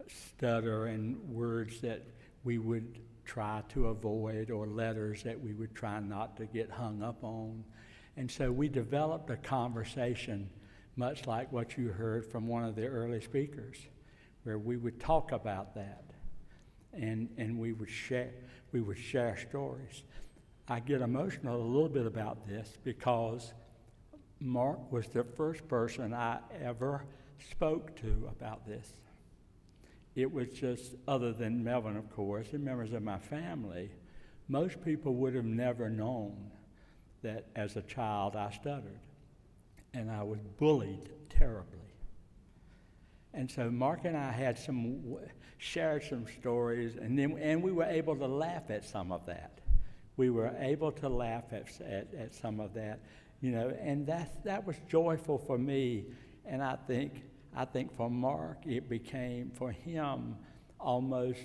stutter and words that we would try to avoid, or letters that we would try not to get hung up on. And so we developed a conversation much like what you heard from one of the early speakers, where we would talk about that, and we would share stories. I get emotional a little bit about this because Mark was the first person I ever spoke to about this. It was just, other than Melvin, of course, and members of my family, most people would have never known that as a child I stuttered, and I was bullied terribly. And so Mark and I had shared some stories, and we were able to laugh at some of that. We were able to laugh at some of that, you know, and that was joyful for me. And I think for Mark, it became for him almost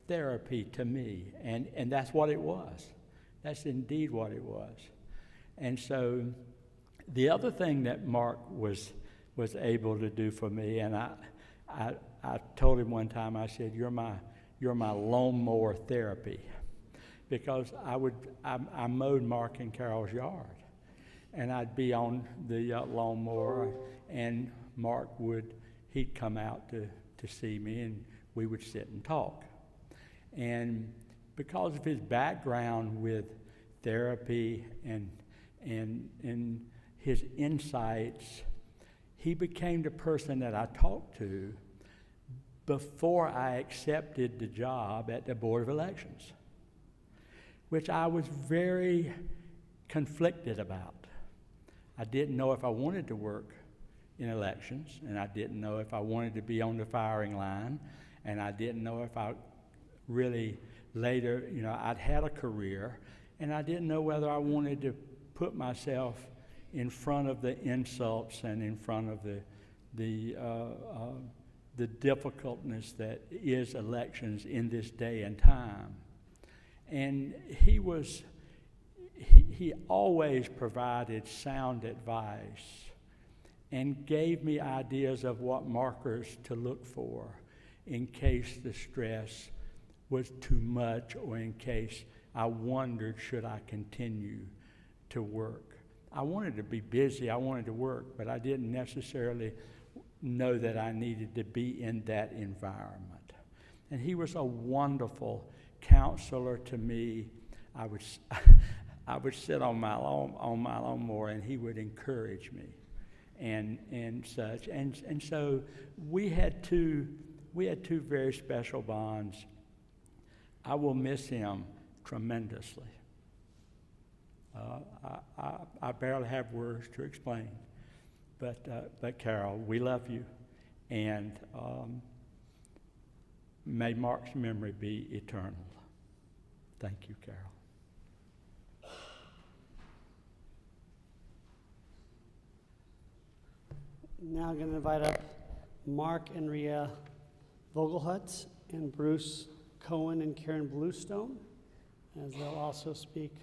therapy to me, and that's what it was. That's indeed what it was. And so the other thing that Mark was able to do for me, and I told him one time, I said, you're my lawnmower therapy, because I mowed Mark and Carol's yard, and I'd be on the lawnmower, and Mark he'd come out to see me, and we would sit and talk. And because of his background with therapy and his insights, he became the person that I talked to before I accepted the job at the Board of Elections, which I was very conflicted about. I didn't know if I wanted to work in elections, and I didn't know if I wanted to be on the firing line, and I didn't know if I really later, you know, I'd had a career, and I didn't know whether I wanted to put myself in front of the insults and in front of the difficultness that is elections in this day and time. And he always provided sound advice and gave me ideas of what markers to look for in case the stress was too much, or in case I wondered, should I continue to work? I wanted to be busy, I wanted to work, but I didn't necessarily know that I needed to be in that environment. And he was a wonderful counselor to me. I would sit on my lawnmower, and he would encourage me, and such. And so we had two very special bonds. I will miss him tremendously. I barely have words to explain, but Carol, we love you, and may Mark's memory be eternal. Thank you, Carol. Now I'm going to invite up Mark and Rhea Vogelhut and Bruce Cohen and Karen Bluestone, as they'll also speak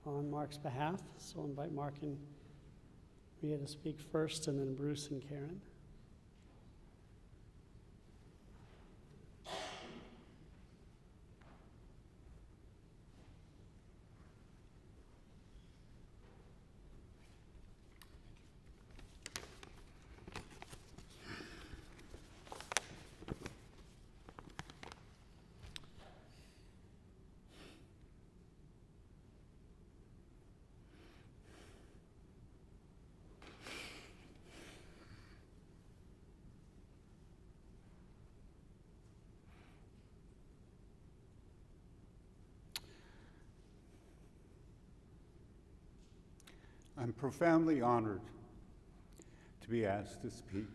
on Mark's behalf. So I'll invite Mark and Rhea to speak first, and then Bruce and Karen. I'm profoundly honored to be asked to speak,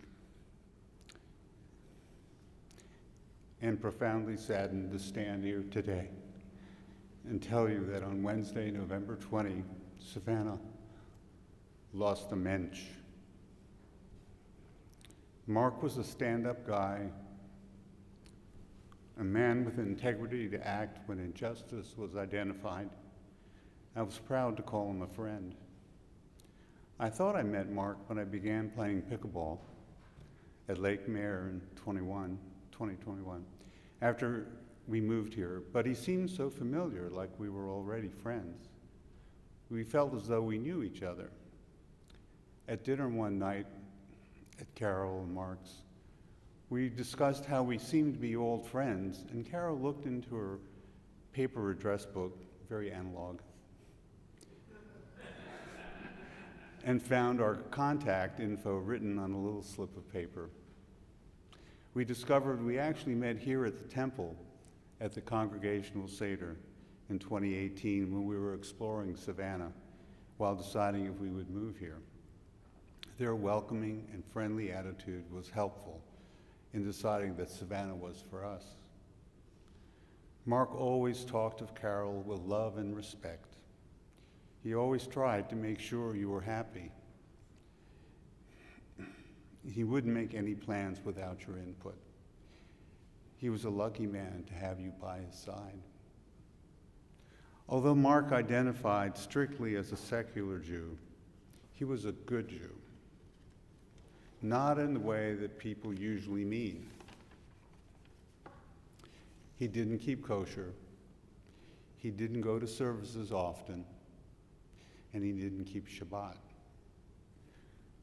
and profoundly saddened to stand here today and tell you that on Wednesday, November 20, Savannah lost a mensch. Mark was a stand-up guy, a man with integrity to act when injustice was identified. I was proud to call him a friend. I thought I met Mark when I began playing pickleball at Lake Mare in 2021, after we moved here, but he seemed so familiar, like we were already friends. We felt as though we knew each other. At dinner one night at Carol and Mark's, we discussed how we seemed to be old friends, and Carol looked into her paper address book, very analog, and found our contact info written on a little slip of paper. We discovered we actually met here at the temple at the Congregational Seder in 2018 when we were exploring Savannah while deciding if we would move here. Their welcoming and friendly attitude was helpful in deciding that Savannah was for us. Mark always talked of Carol with love and respect. He always tried to make sure you were happy. He wouldn't make any plans without your input. He was a lucky man to have you by his side. Although Mark identified strictly as a secular Jew, he was a good Jew. Not in the way that people usually mean. He didn't keep kosher, he didn't go to services often, and he didn't keep Shabbat.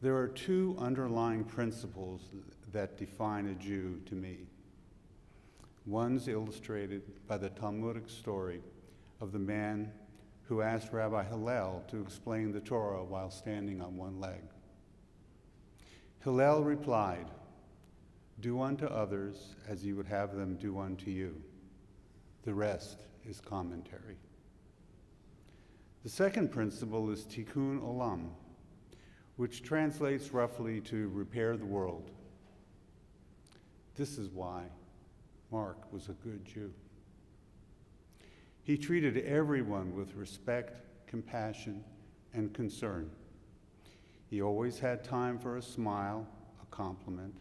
There are two underlying principles that define a Jew to me. One's illustrated by the Talmudic story of the man who asked Rabbi Hillel to explain the Torah while standing on one leg. Hillel replied, "Do unto others as you would have them do unto you." The rest is commentary. The second principle is tikkun olam, which translates roughly to repair the world. This is why Mark was a good Jew. He treated everyone with respect, compassion, and concern. He always had time for a smile, a compliment,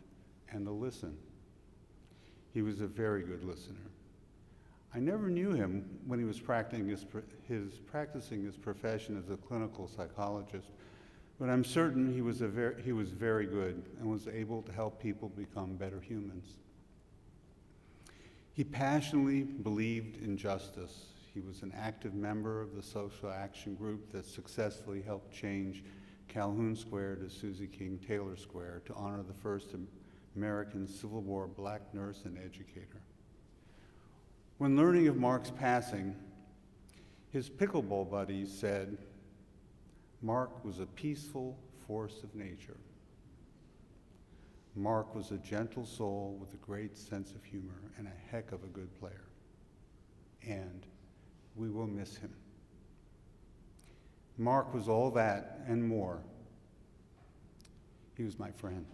and a listen. He was a very good listener. I never knew him when he was practicing his profession as a clinical psychologist, but I'm certain he was very good and was able to help people become better humans. He passionately believed in justice. He was an active member of the social action group that successfully helped change Calhoun Square to Susie King Taylor Square to honor the first American Civil War black nurse and educator. When learning of Mark's passing, his pickleball buddies said, "Mark was a peaceful force of nature. Mark was a gentle soul with a great sense of humor and a heck of a good player. And we will miss him." Mark was all that and more. He was my friend.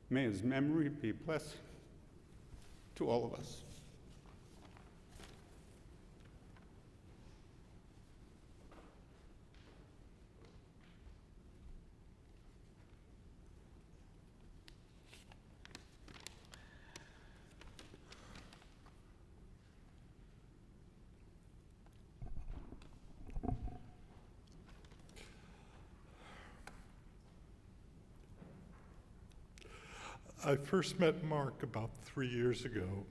May his memory be a blessing to all of us. I first met Mark about 3 years ago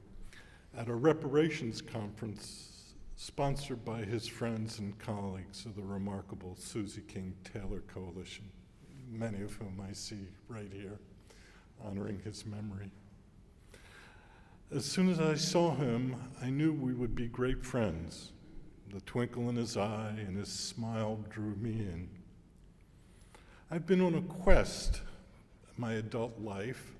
at a reparations conference sponsored by his friends and colleagues of the remarkable Susie King Taylor Coalition, many of whom I see right here, honoring his memory. As soon as I saw him, I knew we would be great friends. The twinkle in his eye and his smile drew me in. I've been on a quest in my adult life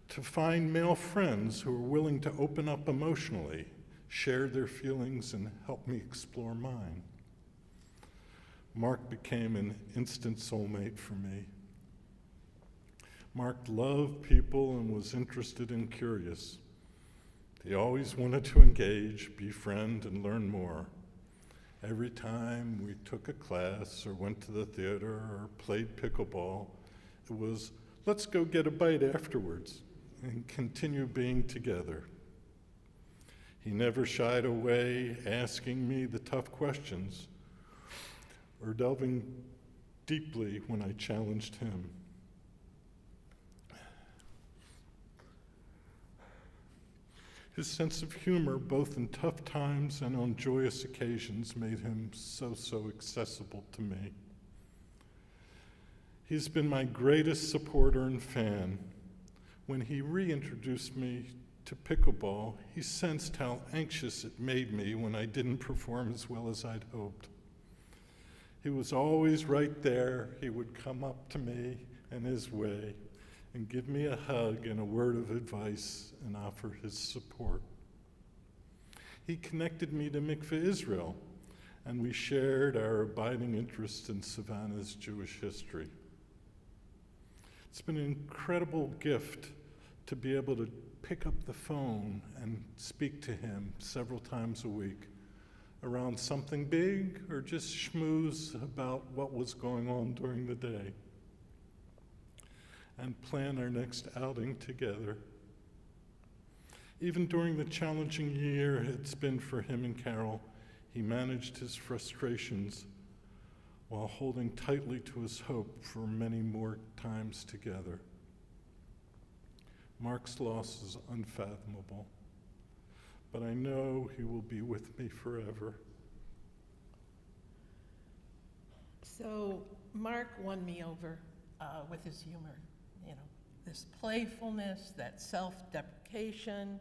to find male friends who are willing to open up emotionally, share their feelings, and help me explore mine. Mark became an instant soulmate for me. Mark loved people and was interested and curious. He always wanted to engage, befriend, and learn more. Every time we took a class or went to the theater or played pickleball, it was, let's go get a bite afterwards and continue being together. He never shied away asking me the tough questions or delving deeply when I challenged him. His sense of humor, both in tough times and on joyous occasions, made him so accessible to me. He's been my greatest supporter and fan. When he reintroduced me to pickleball, he sensed how anxious it made me when I didn't perform as well as I'd hoped. He was always right there. He would come up to me and his way and give me a hug and a word of advice and offer his support. He connected me to Mickve Israel, and we shared our abiding interest in Savannah's Jewish history. It's been an incredible gift to be able to pick up the phone and speak to him several times a week around something big or just schmooze about what was going on during the day, and plan our next outing together. Even during the challenging year it's been for him and Carol, he managed his frustrations while holding tightly to his hope for many more times together. Mark's loss is unfathomable, but I know he will be with me forever. So Mark won me over with his humor, you know, this playfulness, that self-deprecation.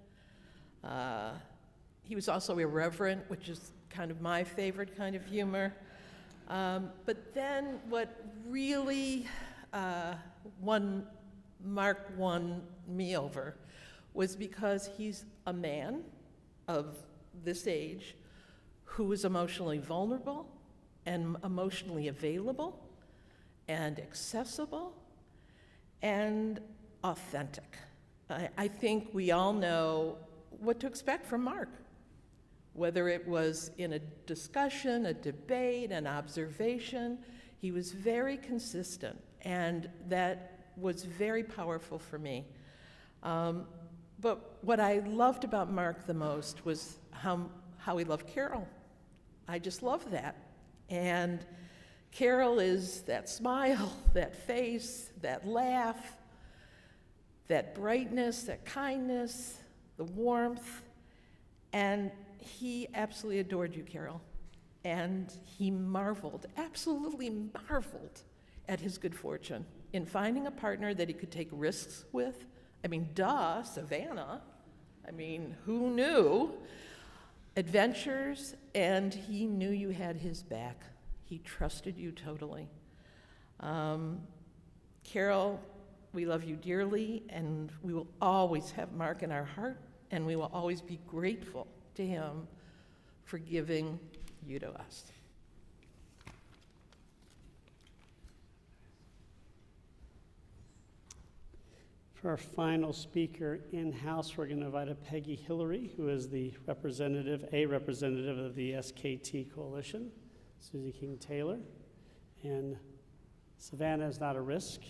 He was also irreverent, which is kind of my favorite kind of humor. But then what really Mark won me over was because he's a man of this age who is emotionally vulnerable and emotionally available and accessible and authentic. I think we all know what to expect from Mark, whether it was in a discussion, a debate, an observation. He was very consistent, and that was very powerful for me. But what I loved about Mark the most was how he loved Carol. I just love that. And Carol is that smile, that face, that laugh, that brightness, that kindness, the warmth. And he absolutely adored you, Carol. And he marveled, absolutely marveled at his good fortune in finding a partner that he could take risks with. I mean, duh, Savannah. I mean, who knew? Adventures, and he knew you had his back. He trusted you totally. Carol, we love you dearly, and we will always have Mark in our heart, and we will always be grateful to him for giving you to us. For our final speaker in-house, we're going to invite up Peggy Hillary, who is a representative of the SKT Coalition, Susie King Taylor. And Savannah is not a risk,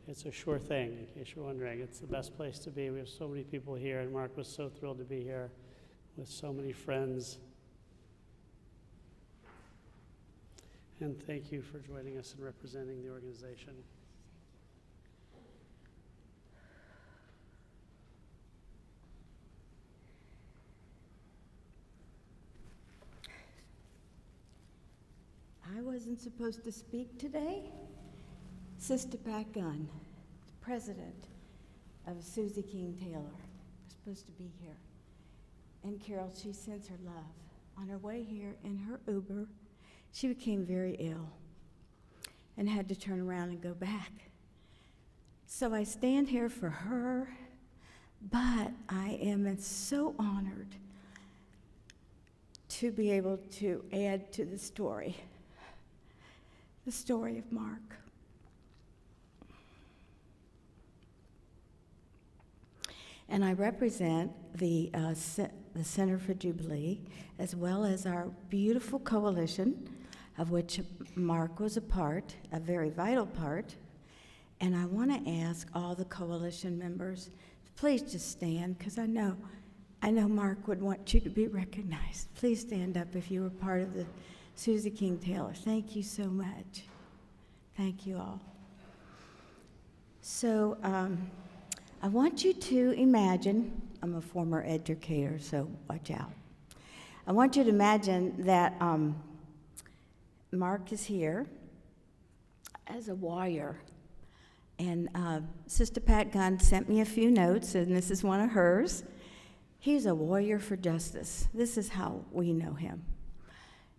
it's a sure thing, in case you're wondering. It's the best place to be. We have so many people here, and Mark was so thrilled to be here with so many friends. And thank you for joining us and representing the organization. I wasn't supposed to speak today. Sister Pat Gunn, the president of Susie King Taylor, was supposed to be here. And Carol, she sends her love. On her way here in her Uber, she became very ill and had to turn around and go back. So I stand here for her, but I am so honored to be able to add to the story of Mark. And I represent the Center for Jubilee, as well as our beautiful coalition, of which Mark was a part, a very vital part. And I want to ask all the coalition members to please just stand, because I know Mark would want you to be recognized. Please stand up if you were part of the Susie King Taylor. Thank you so much. Thank you all. So I want you to imagine, I'm a former educator, so watch out. I want you to imagine that Mark is here as a warrior. And Sister Pat Gunn sent me a few notes, and this is one of hers. He's a warrior for justice. This is how we know him.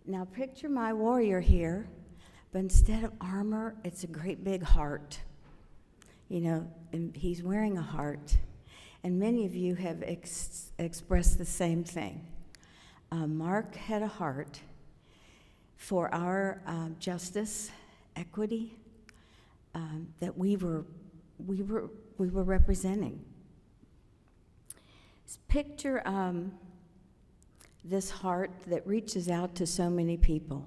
Now picture my warrior here, but instead of armor, it's a great big heart. you know, and he's wearing a heart. And many of you have expressed the same thing. Mark had a heart for our justice, equity, that we were representing. Picture this heart that reaches out to so many people.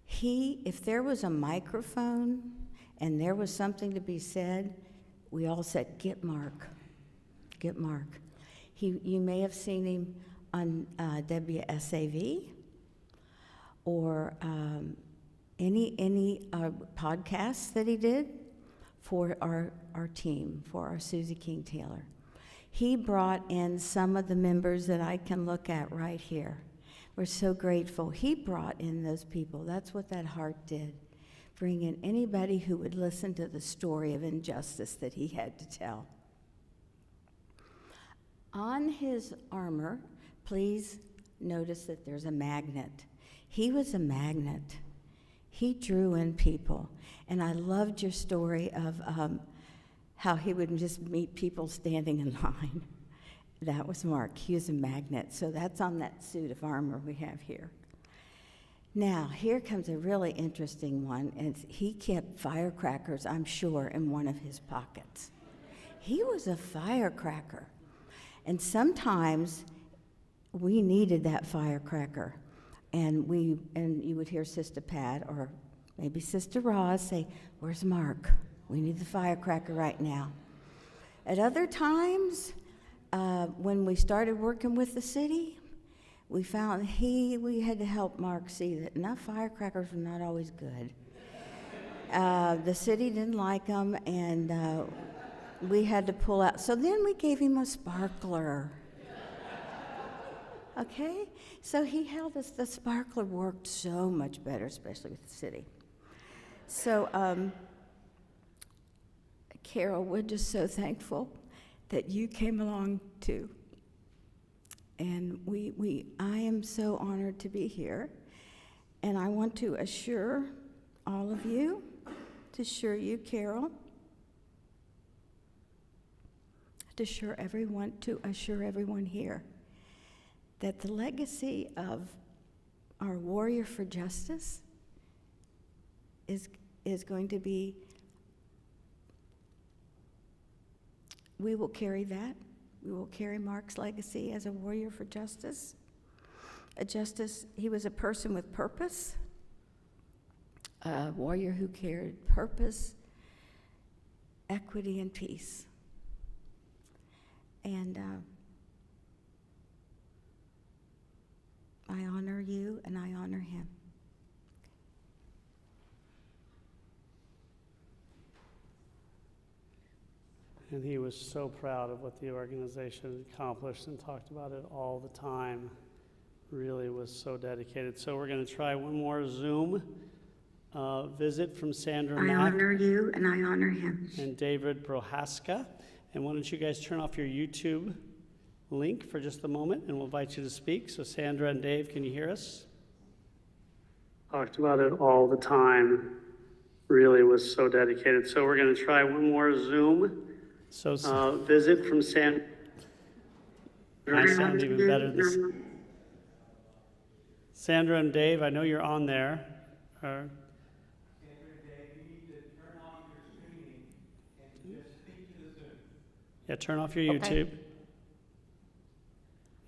If there was a microphone and there was something to be said, we all said, "Get Mark, get Mark." You may have seen him on WSAV or any podcasts that he did for our team, for our Susie King Taylor. He brought in some of the members that I can look at right here. We're so grateful. He brought in those people. That's what that heart did. Bring in anybody who would listen to the story of injustice that he had to tell. On his armor, please notice that there's a magnet. He was a magnet. He drew in people. And I loved your story of how he would just meet people standing in line. That was Mark. He was a magnet. So that's on that suit of armor we have here. Now, here comes a really interesting one. And he kept firecrackers, I'm sure, in one of his pockets. He was a firecracker. And sometimes we needed that firecracker. And you would hear Sister Pat or maybe Sister Roz say, "Where's Mark? We need the firecracker right now." At other times, when we started working with the city, we found we had to help Mark see that enough firecrackers were not always good. The city didn't like them, and we had to pull out. So then we gave him a sparkler. Okay? So he held us. The sparkler worked so much better, especially with the city. So, Carol, we're just so thankful that you came along too. And I am so honored to be here. And I want to assure all of you, to assure you, Carol, to assure everyone here that the legacy of our warrior for justice is going to be, we will carry that. We will carry Mark's legacy as a warrior for justice. He was a person with purpose, a warrior who carried purpose, equity, and peace. And I honor you and I honor him. And he was so proud of what the organization had accomplished and talked about it all the time. Really was so dedicated. So we're going to try one more Zoom visit from Sandra Mack. I honor you and I honor him. And David Prohaska. And why don't you guys turn off your YouTube link for just a moment, and we'll invite you to speak. So Sandra and Dave, can you hear us? Talked about it all the time. Really was so dedicated. So we're going to try one more Zoom visit from Sandra. I sound even better this. Sandra and Dave, I know you're on there. Sandra and Dave, you need to turn off your streaming and just speak to the Zoom. Yeah, turn off your YouTube.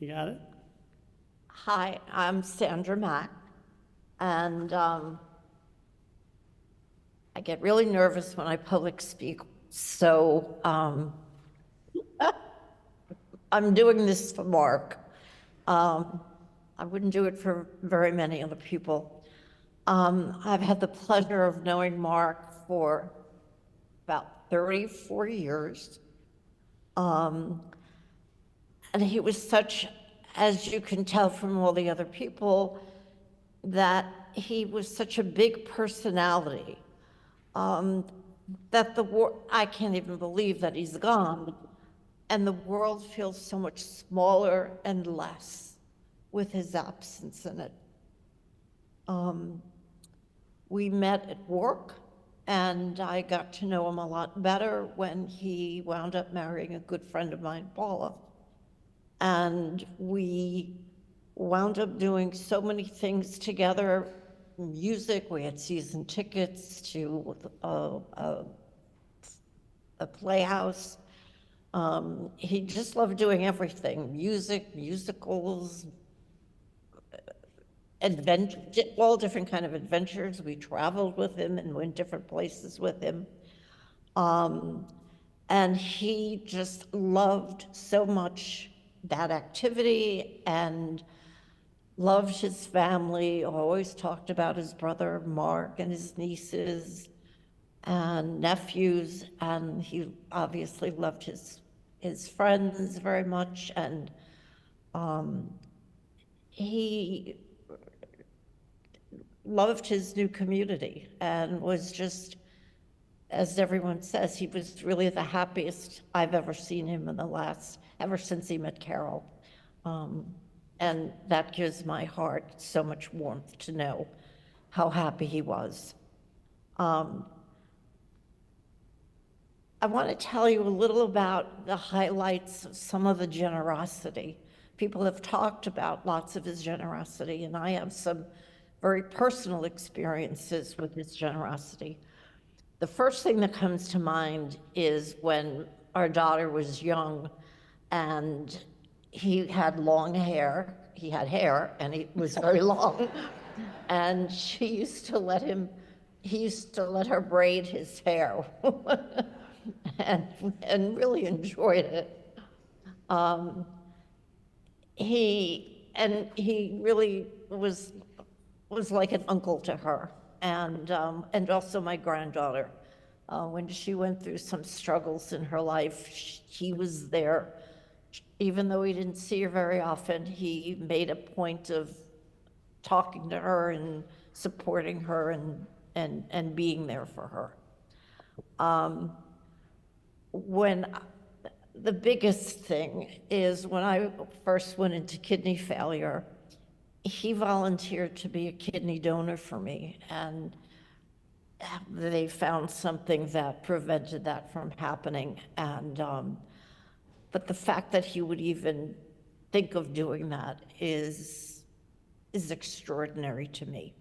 You got it? Hi, I'm Sandra Mack, and I get really nervous when I public speak, so I'm doing this for Mark. I wouldn't do it for very many other people. I've had the pleasure of knowing Mark for about 34 years. And he was such, as you can tell from all the other people, that he was such a big personality that I can't even believe that he's gone. And the world feels so much smaller and less with his absence in it. We met at work, And I got to know him a lot better when he wound up marrying a good friend of mine, Paula. And we wound up doing so many things together. Music, we had season tickets to a playhouse. He just loved doing everything, music, musicals, all different kind of adventures. We traveled with him and went different places with him. And he just loved so much that activity and loved his family, always talked about his brother Mark and his nieces and nephews, and he obviously loved his friends very much, and he loved his new community and was just, as everyone says, he was really the happiest I've ever seen him ever since he met Carol. And that gives my heart so much warmth to know how happy he was. I want to tell you a little about the highlights of some of the generosity. People have talked about lots of his generosity, and I have some very personal experiences with his generosity. The first thing that comes to mind is when our daughter was young and he had long hair. He had hair and it was very long. And he used to let her braid his hair and really enjoyed it. He really was like an uncle to her, and also my granddaughter. When she went through some struggles in her life, he was there. Even though he didn't see her very often, he made a point of talking to her and supporting her and being there for her. The biggest thing is when I first went into kidney failure, he volunteered to be a kidney donor for me, and they found something that prevented that from happening. But the fact that he would even think of doing that is extraordinary to me.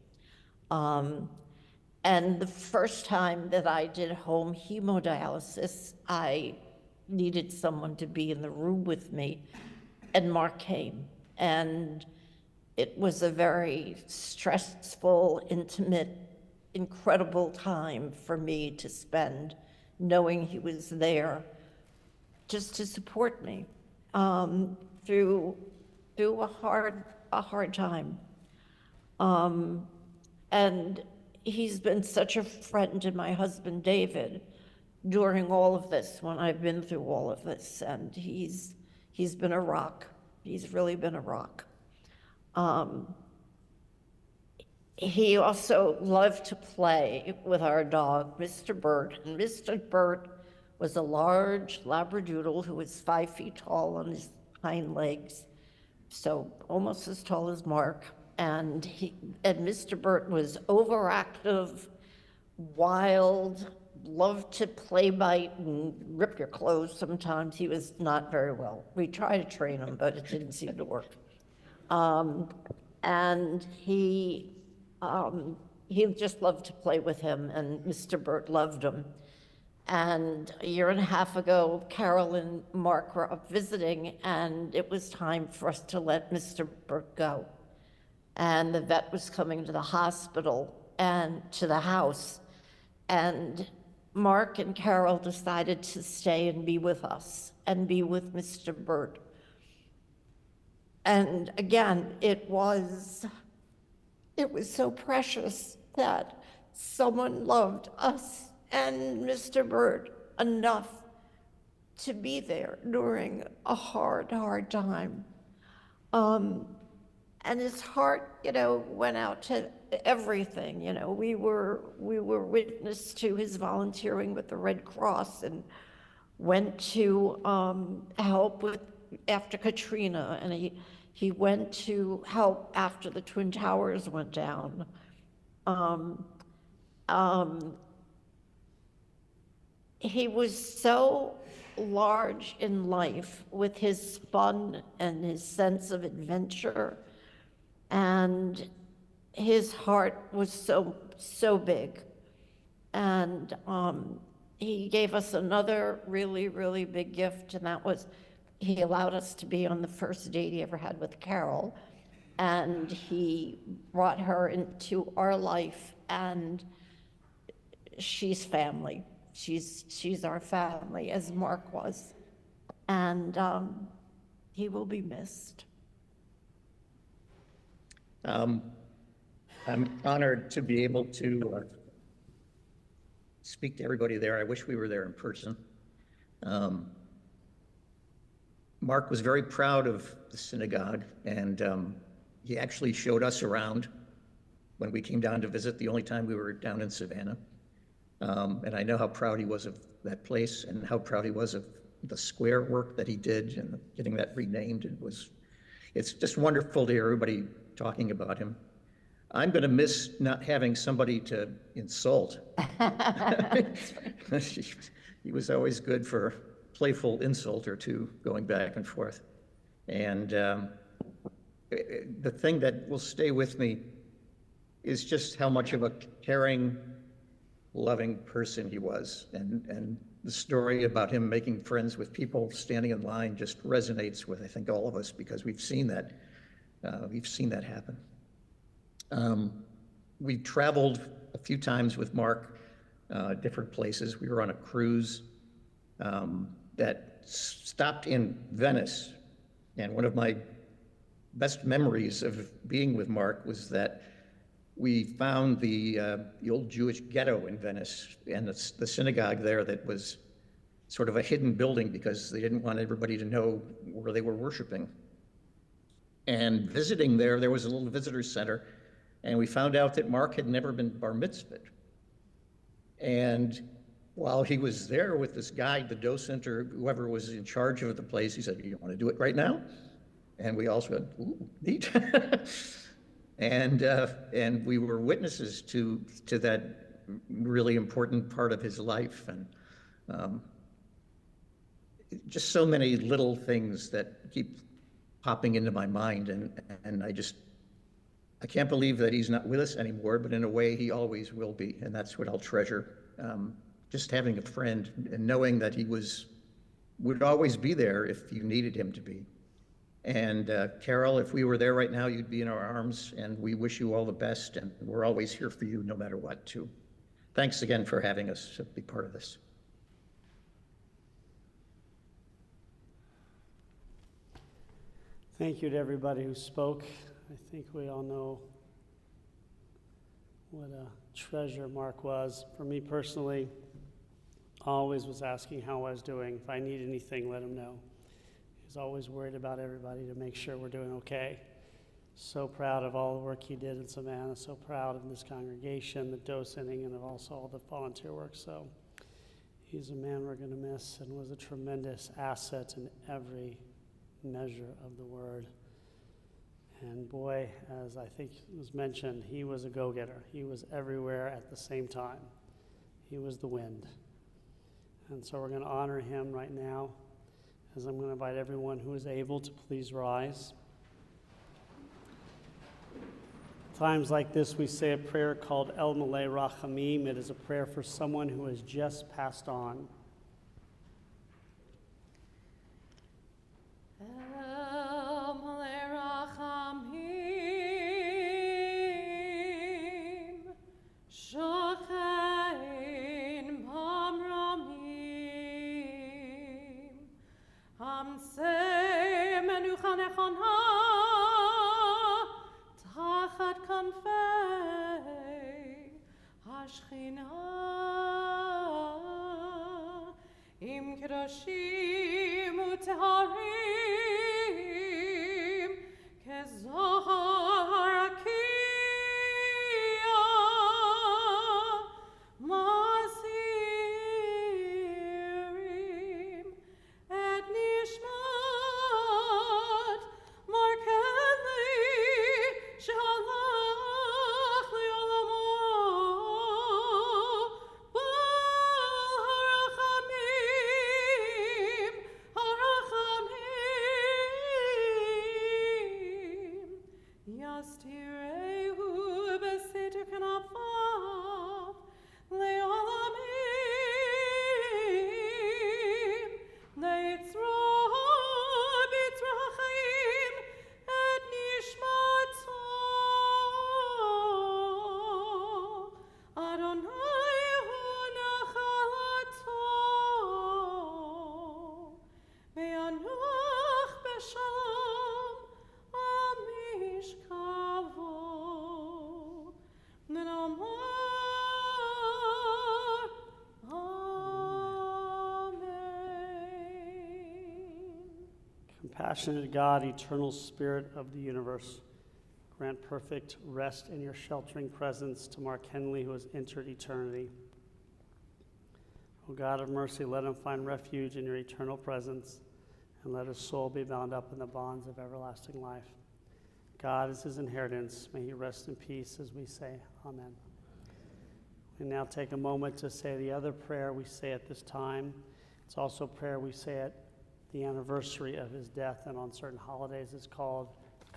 And the first time that I did home hemodialysis, I needed someone to be in the room with me, and Mark came. And it was a very stressful, intimate, incredible time for me to spend, knowing he was there just to support me through a hard time. And he's been such a friend to my husband, David, during all of this, when I've been through all of this, and he's been a rock. He's really been a rock. He also loved to play with our dog, Mr. Bert, and Mr. Bert was a large Labradoodle who was 5 feet tall on his hind legs, so almost as tall as Mark. And Mr. Bert was overactive, wild, loved to play bite and rip your clothes sometimes. He was not very well. We tried to train him, but it didn't seem to work. And he just loved to play with him, and Mr. Bert loved him. And a year and a half ago, Carol and Mark were up visiting, and it was time for us to let Mr. Bert go. And the vet was coming to the hospital and to the house, and Mark and Carol decided to stay and be with us and be with Mr. Bert. And again, it was so precious that someone loved us and Mr. Bert enough to be there during a hard time. And his heart, went out to everything. We were witness to his volunteering with the Red Cross and went to help after Katrina, and he went to help after the Twin Towers went down. he was so large in life with his fun and his sense of adventure, and his heart was so big. And he gave us another really, really big gift, and that was he allowed us to be on the first date he ever had with Carol, and he brought her into our life, and she's family. She's our family, as Mark was, and he will be missed. I'm honored to be able to speak to everybody there. I wish we were there in person. Mark was very proud of the synagogue, and he actually showed us around when we came down to visit, the only time we were down in Savannah. And I know how proud he was of that place and how proud he was of the square work that he did and getting that renamed. It's just wonderful to hear everybody talking about him. I'm going to miss not having somebody to insult. He was always good for a playful insult or two going back and forth. And the thing that will stay with me is just how much of a caring, loving person he was. And the story about him making friends with people standing in line just resonates with, I think, all of us, because we've seen that happen. We traveled a few times with Mark, different places. We were on a cruise that stopped in Venice. And one of my best memories of being with Mark was that we found the old Jewish ghetto in Venice, and it's the synagogue there that was sort of a hidden building because they didn't want everybody to know where they were worshiping. And visiting there was a little visitor center, and we found out that Mark had never been bar mitzvahed. And while he was there with this guide, the docent or whoever was in charge of the place, he said, "You want to do it right now?" And we all said, "Ooh, neat." And we were witnesses to that really important part of his life, and just so many little things that keep popping into my mind, and I can't believe that he's not with us anymore, but in a way he always will be, and that's what I'll treasure. Just having a friend and knowing that he would always be there if you needed him to be. And Carol, if we were there right now, you'd be in our arms, and we wish you all the best, and we're always here for you no matter what, too. Thanks again for having us be part of this. Thank you to everybody who spoke. I think we all know what a treasure Mark was. For me personally, always was asking how I was doing. If I need anything, let him know. He's always worried about everybody to make sure we're doing okay. So proud of all the work he did in Savannah, so proud of this congregation, the docenting, and also all the volunteer work. So he's a man we're going to miss, and was a tremendous asset in every measure of the word. And boy, as I think was mentioned, he was a go-getter. He was everywhere at the same time. He was the wind. And so we're going to honor him right now, as I'm going to invite everyone who is able to please rise. Times like this, we say a prayer called El Malei Rachamim. It is a prayer for someone who has just passed on. El Malei Rachamim, Shochein Bamramim, Amsei Menucha Nechona, Tachat Kanfei Hashchina, Im Kedoshim Uteharim, Kezohar Akiyah, Masirim, Et Nishmat, Marc Henley, Shalach Li'olamo, Bal Haracham. Asirehu besitu kanafav leolamim leitzro bitrachim et nishmato Adonai hu nachalato ve'anuch b'shalom amishkavo v'nomar Compassionate God, eternal Spirit of the universe, grant perfect rest in your sheltering presence to Marc Henley, who has entered eternity. O God of mercy, let him find refuge in your eternal presence, and let his soul be bound up in the bonds of everlasting life. God is his inheritance. May he rest in peace as we say, Amen. We now take a moment to say the other prayer we say at this time. It's also a prayer we say at the anniversary of his death, and on certain holidays it's called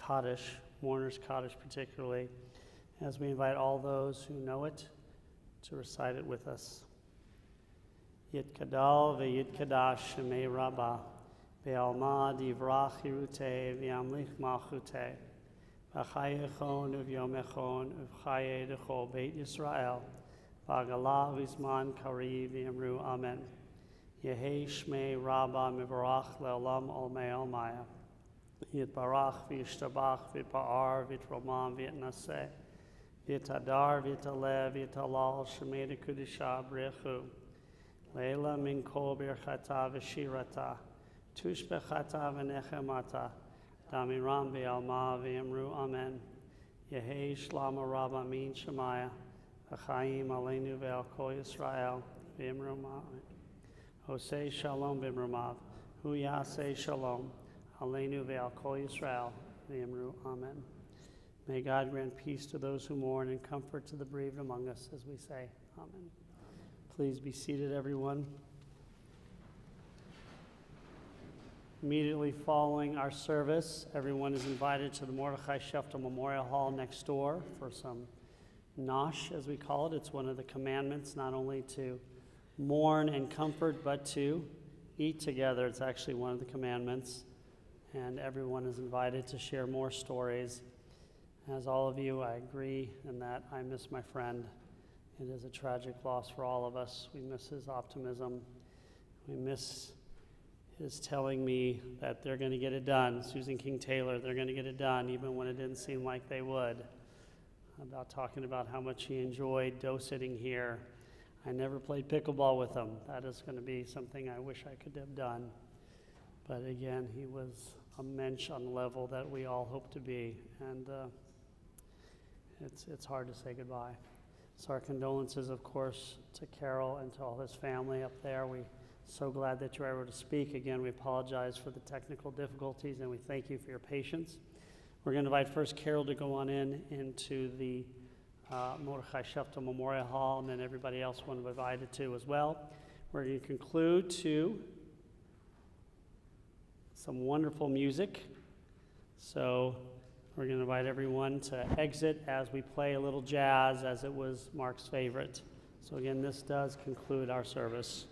Kaddish, Mourner's Kaddish particularly, as we invite all those who know it to recite it with us. Yitkadal ve'yitkadash shemei rabbah, ve'alma divrach hirutei ve'amlich malchutei, v'chayechon uv'yomechon uv'chaye dechol beit Yisrael, v'agalah v'zman kari v'yamru amen. Yehei shmei rabbah mivarach le'olam olmei olmaya. Yitbarach v'yishtabach v'pa'ar v'tromam v'yitnaseh v'yitadar v'yitalev v'yitalal shemei dekudisha b'rechu leila min kol birchata v'shirata tushbechata v'nechemata damiram v'alma v'yamru amen. Yehei shlama rabbah min shemaya v'chaim aleinu ve'al kol Yisrael v'yamru amen. Hosei shalom b'mrumav hu yaseh shalom Aleinu ve'al kol Yisrael, v'yamru amen. May God grant peace to those who mourn and comfort to the bereaved among us as we say, amen. Please be seated, everyone. Immediately following our service, everyone is invited to the Mordechai Sheftel Memorial Hall next door for some nosh, as we call it. It's one of the commandments, not only to mourn and comfort, but to eat together. It's actually one of the commandments. And everyone is invited to share more stories. As all of you, I agree in that I miss my friend. It is a tragic loss for all of us. We miss his optimism. We miss his telling me that they're going to get it done. Susan King Taylor, they're going to get it done, even when it didn't seem like they would. About talking about how much he enjoyed doe-sitting here. I never played pickleball with him. That is going to be something I wish I could have done. But again, he was a mensch on the level that we all hope to be, and it's hard to say goodbye. So our condolences, of course, to Carol and to all his family up there. We're so glad that you were able to speak. Again, we apologize for the technical difficulties, and we thank you for your patience. We're going to invite first Carol to go on into the Mordechai Sheftel Memorial Hall, and then everybody else will be invited to as well. We're going to conclude to some wonderful music. So we're going to invite everyone to exit as we play a little jazz, as it was Mark's favorite. So again, this does conclude our service.